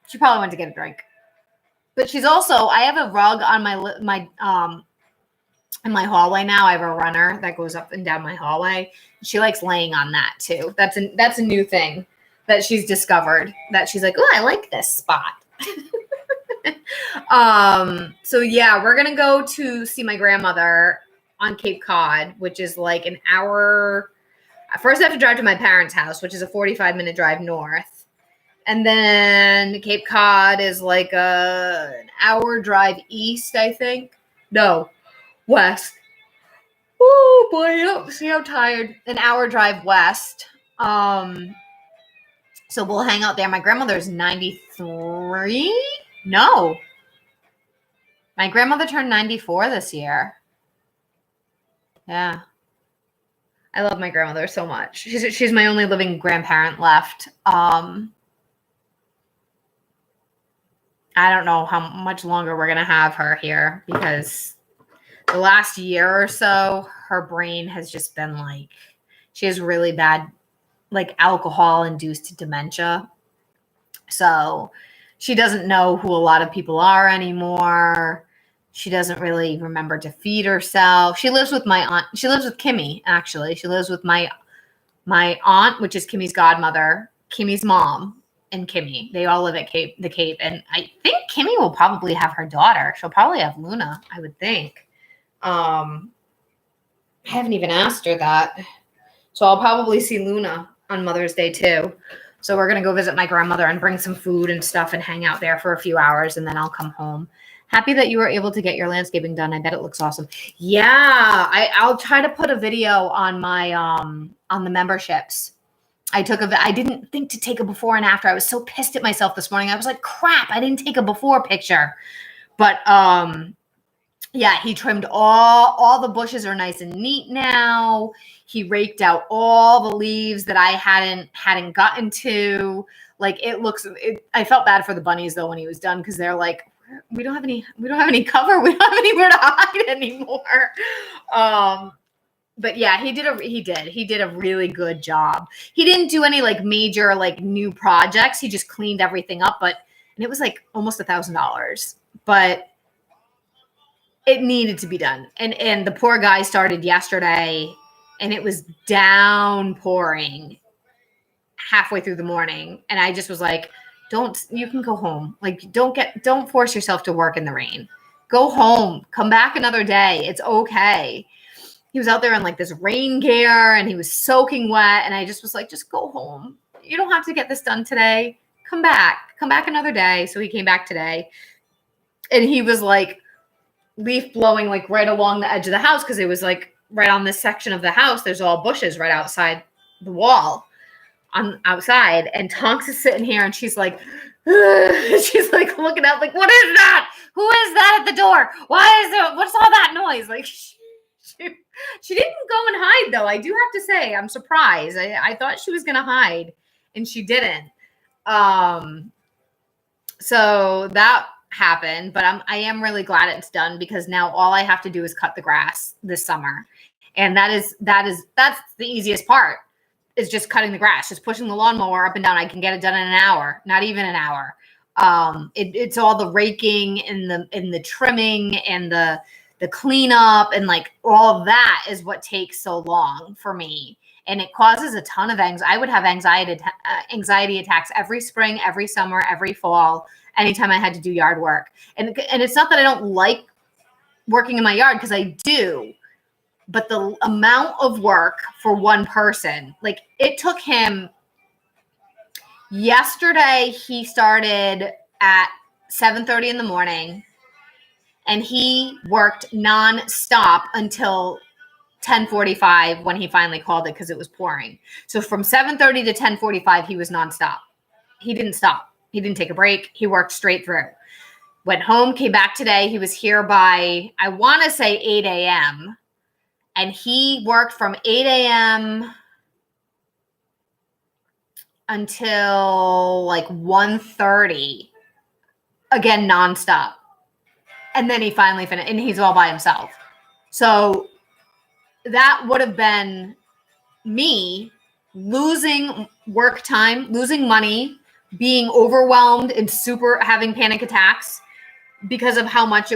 She probably went to get a drink. But she's also, I have a rug on my in my hallway now. I have a runner that goes up and down my hallway. She likes laying on that too. That's a new thing that she's discovered, that she's like, oh, I like this spot. So yeah, we're gonna go to see my grandmother on Cape Cod, which is like an hour. First I have to drive to my parents' house, which is a 45-minute drive north. And then Cape Cod is like an hour drive east, I think. No, west. Oh boy, see how tired. An hour drive west. So we'll hang out there. My grandmother's 93. No. My grandmother turned 94 this year. Yeah. I love my grandmother so much. She's my only living grandparent left. I don't know how much longer we're going to have her here, because the last year or so, her brain has just been like, she has really bad, like, alcohol-induced dementia. So she doesn't know who a lot of people are anymore. She doesn't really remember to feed herself. She lives with my aunt. She lives with Kimmy, actually. She lives with my aunt, which is Kimmy's godmother, Kimmy's mom, and Kimmy. They all live at the Cape. And I think Kimmy will probably have her daughter. She'll probably have Luna, I would think. I haven't even asked her that. So I'll probably see Luna on Mother's Day too. So we're going to go visit my grandmother and bring some food and stuff and hang out there for a few hours, and then I'll come home. Happy that you were able to get your landscaping done. I bet it looks awesome. Yeah, I'll try to put a video on my on the memberships. I didn't think to take a before and after. I was so pissed at myself this morning. I was like, crap, I didn't take a before picture. But yeah, he trimmed all the bushes are nice and neat now. He raked out all the leaves that I hadn't gotten to. Like, I felt bad for the bunnies though when he was done, because they're like, we don't have any cover. We don't have anywhere to hide anymore. But yeah, he did a really good job. He didn't do any like major like new projects. He just cleaned everything up, and it was like almost $1,000. But it needed to be done. And the poor guy started yesterday, and it was downpouring halfway through the morning. And I just was like, you can go home. Like, don't force yourself to work in the rain. Go home, come back another day. It's okay. He was out there in like this rain gear, and he was soaking wet. And I just was like, just go home. You don't have to get this done today. Come back another day. So he came back today, and he was like, leaf blowing like right along the edge of the house, because it was like right on this section of the house. There's all bushes right outside the wall outside, and Tonks is sitting here, and she's like, she's like looking out like, what is that? Who is that at the door? What's all that noise? Like, she didn't go and hide though. I do have to say, I'm surprised. I thought she was gonna hide, and she didn't. So that happened, but I am really glad it's done, because now all I have to do is cut the grass this summer. And that's the easiest part, is just cutting the grass, just pushing the lawnmower up and down. I can get it done in an hour, not even an hour. It's all the raking and the trimming and the cleanup, and like all of that is what takes so long for me. And it causes a ton of anxiety. I would have anxiety attacks every spring, every summer, every fall, anytime I had to do yard work. And it's not that I don't like working in my yard, because I do, but the amount of work for one person, like, it took him yesterday. He started at 7:30 in the morning, and he worked nonstop until 10:45 when he finally called it, because it was pouring. So from 7:30 to 10:45, he was nonstop. He didn't stop. He didn't take a break. He worked straight through. Went home, came back today. He was here by, I want to say 8 a.m. And he worked from 8 a.m. until like 1:30. again, nonstop. And then he finally finished, and he's all by himself. So that would have been me losing work time, losing money, being overwhelmed and having panic attacks because of how much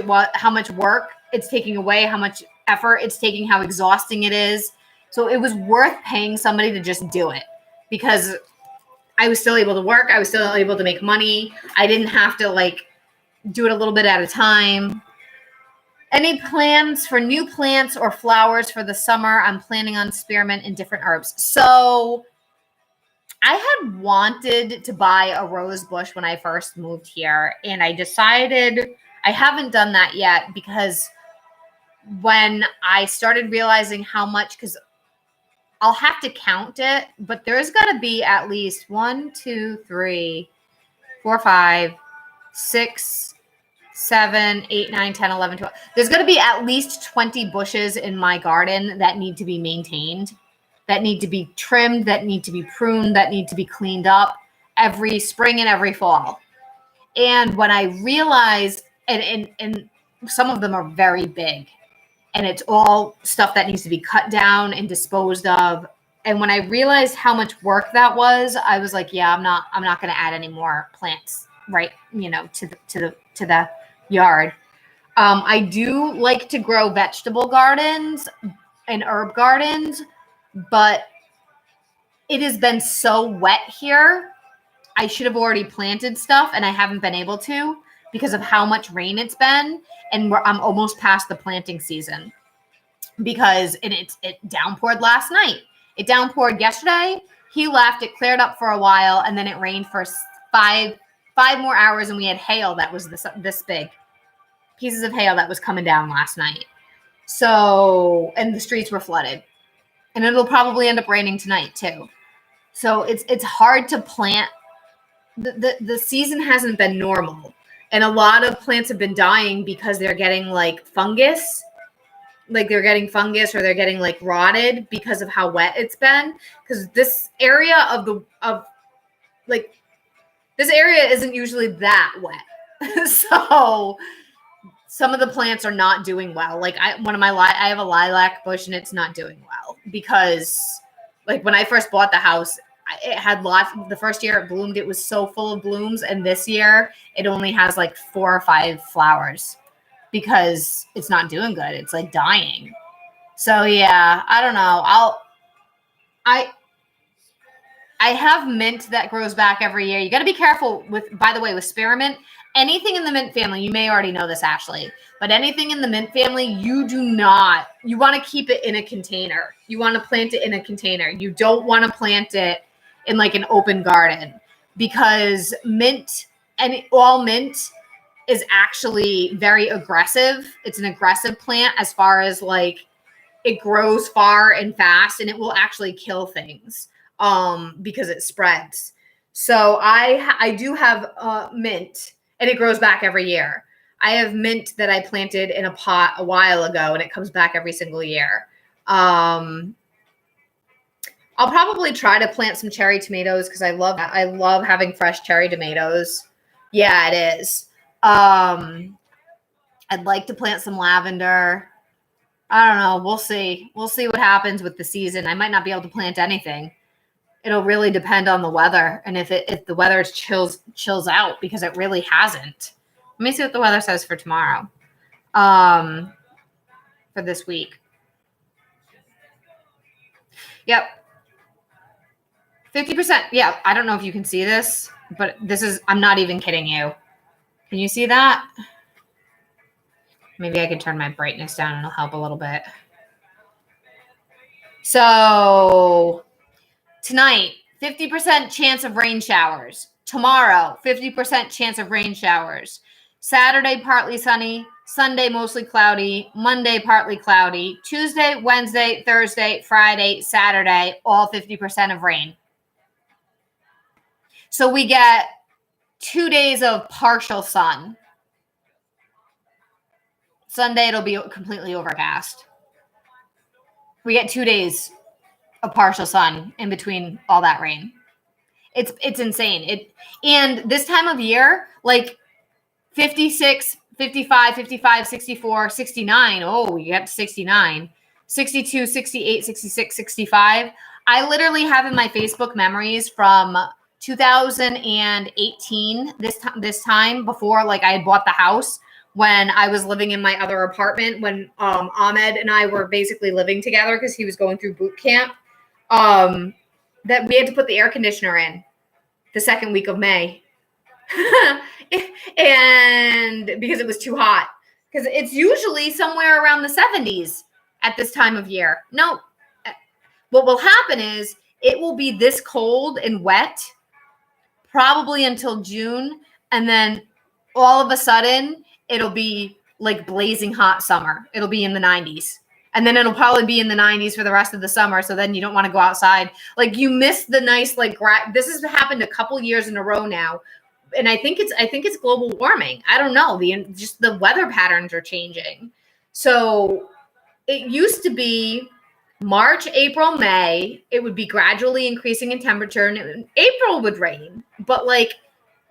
work it's taking away, how much effort it's taking, how exhausting it is. So it was worth paying somebody to just do it because I was still able to work. I was still able to make money. I didn't have to do it a little bit at a time. Any plans for new plants or flowers for the summer? I'm planning on spearmint and different herbs. So I had wanted to buy a rose bush when I first moved here, and I decided I haven't done that yet because when I started realizing how much, because I'll have to count it, but there's got to be at least 1, 2, 3, 4, 5, 6, 7, 8, 9, 10, 11, 12. There's going to be at least 20 bushes in my garden that need to be maintained, that need to be trimmed, that need to be pruned, that need to be cleaned up every spring and every fall. And when I realized, and some of them are very big, and it's all stuff that needs to be cut down and disposed of. And when I realized how much work that was, I was like, yeah, I'm not going to add any more plants, right? To the yard. I do like to grow vegetable gardens and herb gardens, but it has been so wet here. I should have already planted stuff and I haven't been able to because of how much rain it's been. And I'm almost past the planting season because it downpoured last night. It downpoured yesterday. He left. It cleared up for a while, and then it rained for five more hours, and we had hail that was this big. Pieces of hail that was coming down last night. So, and the streets were flooded. And it'll probably end up raining tonight too. So it's hard to plant. The season hasn't been normal. And a lot of plants have been dying because they're getting fungus. They're getting fungus or they're getting rotted because of how wet it's been. Because this area this area isn't usually that wet. So some of the plants are not doing well. I have a lilac bush and it's not doing well because when I first bought the house, it had lots. The first year it bloomed, it was so full of blooms. And this year it only has 4 or 5 flowers because it's not doing good. It's dying. So yeah, I don't know. I have mint that grows back every year. You got to be careful with spearmint. Anything in the mint family, you may already know this, Ashley, but anything in the mint family, you want to keep it in a container. You want to plant it in a container. You don't want to plant it in an open garden because mint is actually very aggressive. It's an aggressive plant as far as it grows far and fast, and it will actually kill things because it spreads. So I do have mint. And it grows back every year. I have mint that I planted in a pot a while ago, and it comes back every single year. I'll probably try to plant some cherry tomatoes because I love having fresh cherry tomatoes. Yeah, it is. I'd like to plant some lavender. I don't know. We'll see. We'll see what happens with the season. I might not be able to plant anything. It'll really depend on the weather and if the weather chills out because it really hasn't. Let me see what the weather says for tomorrow. For this week. Yep. 50%. Yeah, I don't know if you can see this, but I'm not even kidding you. Can you see that? Maybe I can turn my brightness down and it'll help a little bit. So tonight, 50% chance of rain showers. Tomorrow, 50% chance of rain showers. Saturday, partly sunny. Sunday, mostly cloudy. Monday, partly cloudy. Tuesday, Wednesday, Thursday, Friday, Saturday, all 50% of rain. So we get 2 days of partial sun. Sunday, it'll be completely overcast. We get 2 days of partial sun in between all that rain. It's insane. And this time of year, 56, 55, 55, 64, 69. Oh, you got to 69. 62, 68, 66, 65. I literally have in my Facebook memories from 2018, this time before like I had bought the house, when I was living in my other apartment, when Ahmed and I were basically living together because he was going through boot camp, that we had to put the air conditioner in the second week of May. And because it was too hot, because it's usually somewhere around the 70s at this time of year. No, what will happen is it will be this cold and wet probably until June, and then all of a sudden it'll be like blazing hot summer. It'll be in the 90s. And then it'll probably be in the 90s for the rest of the summer. So then you don't want to go outside. Like you miss the nice, like this has happened a couple years in a row now. And I think it's global warming. I don't know. Just the weather patterns are changing. So it used to be March, April, May, it would be gradually increasing in temperature, and April would rain, but like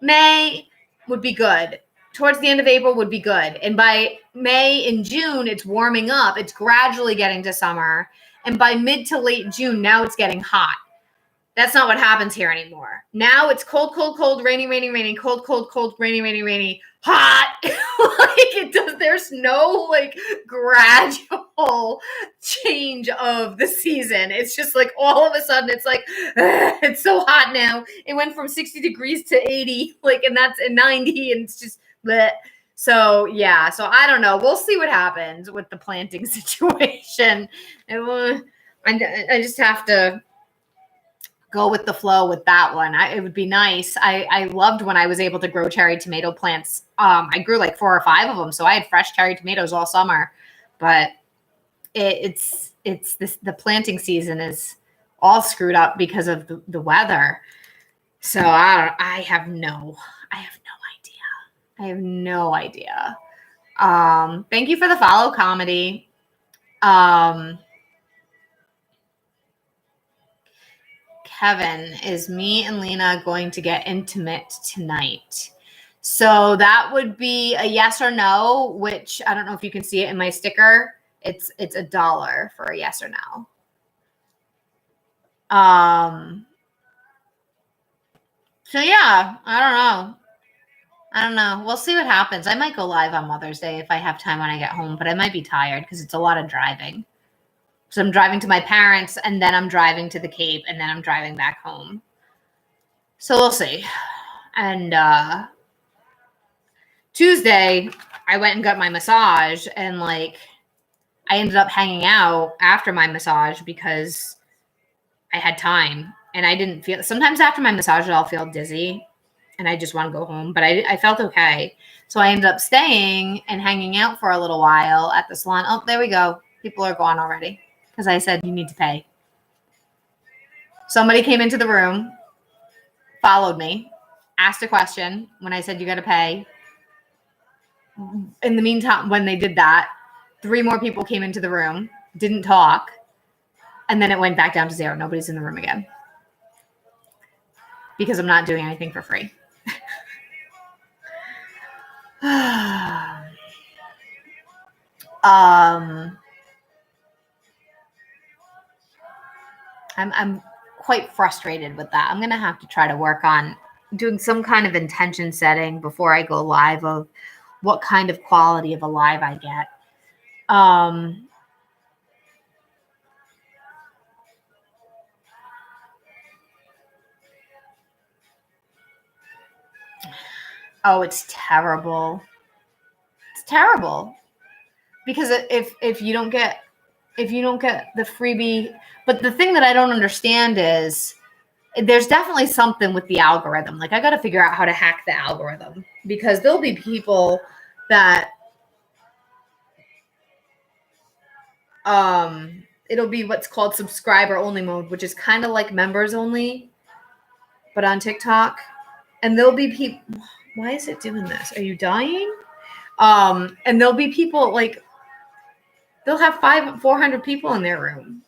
May would be good. Towards the end of April would be good. And by May and June, it's warming up. It's gradually getting to summer. And by mid to late June, now it's getting hot. That's not what happens here anymore. Now it's cold, cold, cold, rainy, rainy, rainy, cold, cold, cold, rainy, rainy, rainy, hot. Like it does. There's no like gradual change of the season. It's just like all of a sudden it's like, it's so hot now. It went from 60 degrees to 80, like, and that's 90, and it's just bleh. So yeah. So I don't know. We'll see what happens with the planting situation. I just have to go with the flow with that one. It would be nice. I loved when I was able to grow cherry tomato plants. I grew like 4 or 5 of them, so I had fresh cherry tomatoes all summer. But the planting season is all screwed up because of the weather. So I have no idea. Thank you for the follow, Comedy. Kevin, is me and Lena going to get intimate tonight? So that would be a yes or no, which I don't know if you can see it in my sticker. It's $1 for a yes or no. So yeah, I don't know. We'll see what happens. I might go live on Mother's Day if I have time when I get home, but I might be tired because it's a lot of driving. So I'm driving to my parents, and then I'm driving to the Cape, and then I'm driving back home. So we'll see. And Tuesday, I went and got my massage, and like I ended up hanging out after my massage because I had time, and I didn't feel. Sometimes after my massage, I'll feel dizzy, and I just want to go home. But I felt okay, so I ended up staying and hanging out for a little while at the salon. Oh, there we go. People are gone already. Because I said, you need to pay. Somebody came into the room, followed me, asked a question when I said, you got to pay. In the meantime, when they did that, 3 more people came into the room, didn't talk, and then it went back down to 0. Nobody's in the room again. Because I'm not doing anything for free. I'm quite frustrated with that. I'm going to have to try to work on doing some kind of intention setting before I go live of what kind of quality of a live I get. Oh, it's terrible. It's terrible. Because if you don't get the freebie, but the thing that I don't understand is there's definitely something with the algorithm. Like I got to figure out how to hack the algorithm, because there'll be people that it'll be what's called subscriber only mode, which is kind of like members only, but on TikTok. And there'll be people, why is it doing this? Are you dying? And there'll be people like, they'll have 400 people in their room,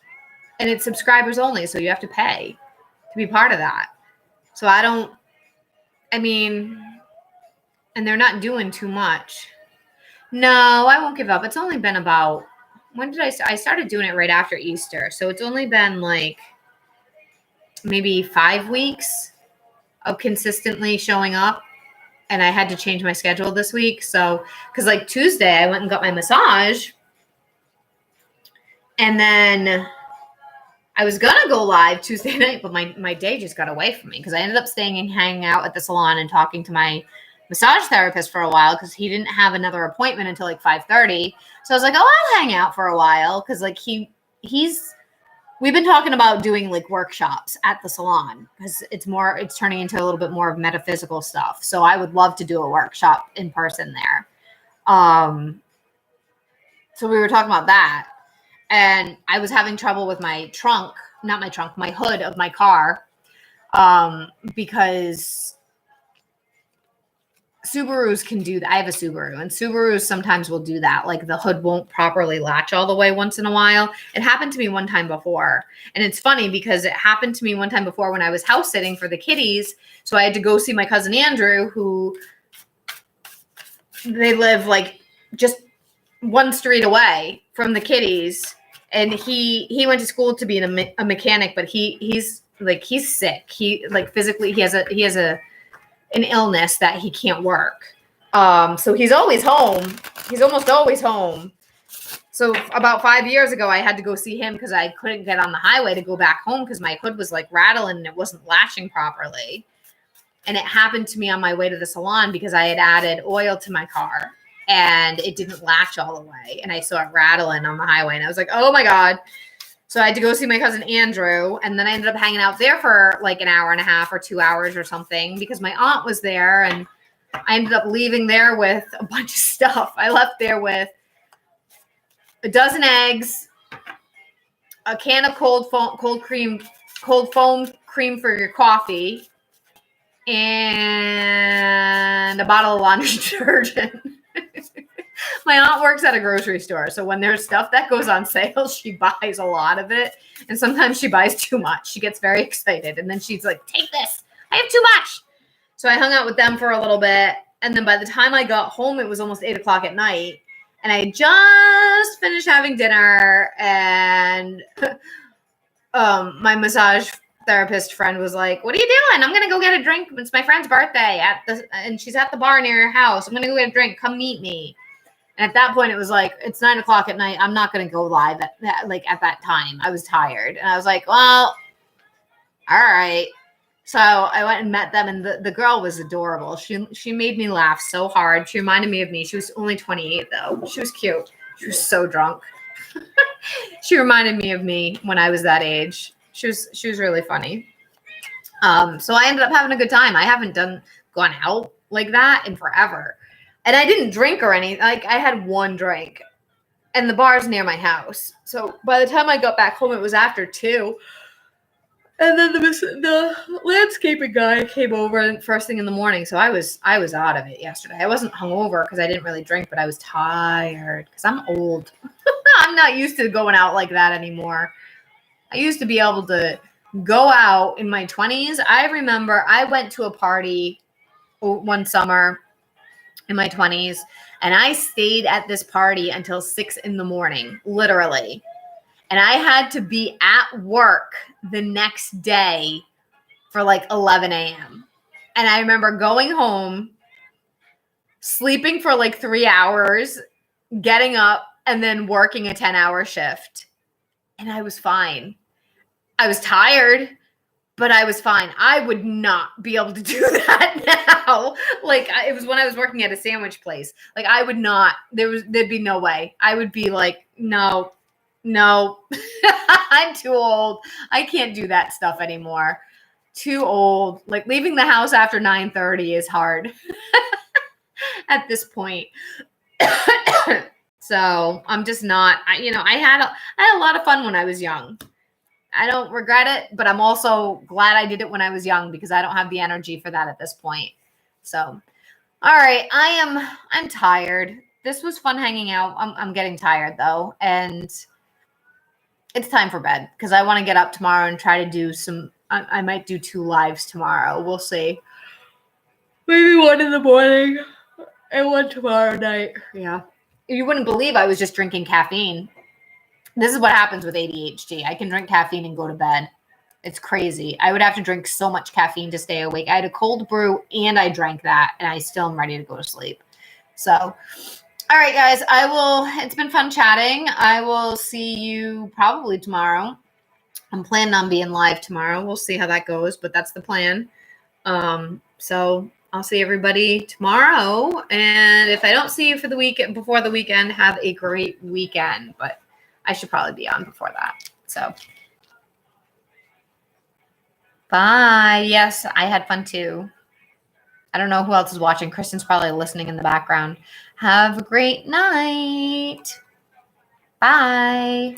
and it's subscribers only. So you have to pay to be part of that. So and and they're not doing too much. No, I won't give up. It's only been about, when did I started doing it right after Easter. So it's only been like maybe 5 weeks of consistently showing up. And I had to change my schedule this week. So, because like Tuesday, I went and got my massage. And then I was going to go live Tuesday night, but my day just got away from me because I ended up staying and hanging out at the salon and talking to my massage therapist for a while because he didn't have another appointment until like 5:30. So I was like, oh, I'll hang out for a while because like we've been talking about doing like workshops at the salon because it's turning into a little bit more of metaphysical stuff. So I would love to do a workshop in person there. So we were talking about that. And I was having trouble with my hood of my car, because Subarus can do that. I have a Subaru, and Subarus sometimes will do that. Like the hood won't properly latch all the way once in a while. It happened to me one time before. And it's funny because it happened to me one time before when I was house sitting for the kitties. So I had to go see my cousin Andrew, who they live like just one street away from the kitties. And he went to school to be a mechanic, but he's sick. He like physically he has an illness that he can't work. So he's always home. He's almost always home. So about 5 years ago, I had to go see him because I couldn't get on the highway to go back home because my hood was like rattling and it wasn't latching properly. And it happened to me on my way to the salon because I had added oil to my car. And it didn't latch all the way. And I saw it rattling on the highway. And I was like, oh, my God. So I had to go see my cousin Andrew. And then I ended up hanging out there for like an hour and a half or 2 hours or something because my aunt was there. And I ended up leaving there with a bunch of stuff. I left there with a dozen eggs, a can of cold foam cream for your coffee, and a bottle of laundry detergent. My aunt works at a grocery store, so when there's stuff that goes on sale, she buys a lot of it, and sometimes she buys too much. She gets very excited, and then she's like, take this. I have too much. So I hung out with them for a little bit, and then by the time I got home, it was almost 8 o'clock at night, and I just finished having dinner, and my massage therapist friend was like, what are you doing? I'm gonna go get a drink. It's my friend's birthday and she's at the bar near your house. I'm gonna go get a drink. Come meet me. And at that point, it was like, it's 9 o'clock at night. I'm not gonna go live at that time. I was tired, and I was like, well, all right. So I went and met them, and the girl was adorable. She made me laugh so hard. She reminded me of me. She was only 28 though. She was cute. She was so drunk. She reminded me of me when I was that age. She was really funny. So I ended up having a good time. I haven't gone out like that in forever. And I didn't drink or anything. Like I had one drink, and the bar's near my house. So by the time I got back home, it was after 2. And then the landscaping guy came over first thing in the morning. So I was out of it yesterday. I wasn't hungover because I didn't really drink, but I was tired because I'm old. I'm not used to going out like that anymore. I used to be able to go out in my 20s. I remember I went to a party one summer in my 20s, and I stayed at this party until 6 in the morning, literally. And I had to be at work the next day for like 11 a.m. And I remember going home, sleeping for like 3 hours, getting up, and then working a 10-hour shift. And I was fine. I was tired, but I was fine. I would not be able to do that now. Like it was when I was working at a sandwich place. Like I would not, there'd be no way. I would be like, no, I'm too old. I can't do that stuff anymore. Too old. Like leaving the house after 9:30 is hard at this point. So I'm just not, I had a lot of fun when I was young. I don't regret it, but I'm also glad I did it when I was young because I don't have the energy for that at this point. So, all right, I'm tired. This was fun hanging out. I'm getting tired though, and it's time for bed because I want to get up tomorrow and try to do I might do 2 lives tomorrow. We'll see. Maybe 1 in the morning. And one tomorrow night. Yeah. You wouldn't believe I was just drinking caffeine. This is what happens with ADHD. I can drink caffeine and go to bed. It's crazy. I would have to drink so much caffeine to stay awake. I had a cold brew and I drank that, and I still am ready to go to sleep. So, all right, guys, it's been fun chatting. I will see you probably tomorrow. I'm planning on being live tomorrow. We'll see how that goes, but that's the plan. So I'll see everybody tomorrow. And if I don't see you for the weekend, before the weekend, have a great weekend. But I should probably be on before that. So bye. Yes, I had fun too. I don't know who else is watching. Kristen's probably listening in the background. Have a great night. Bye.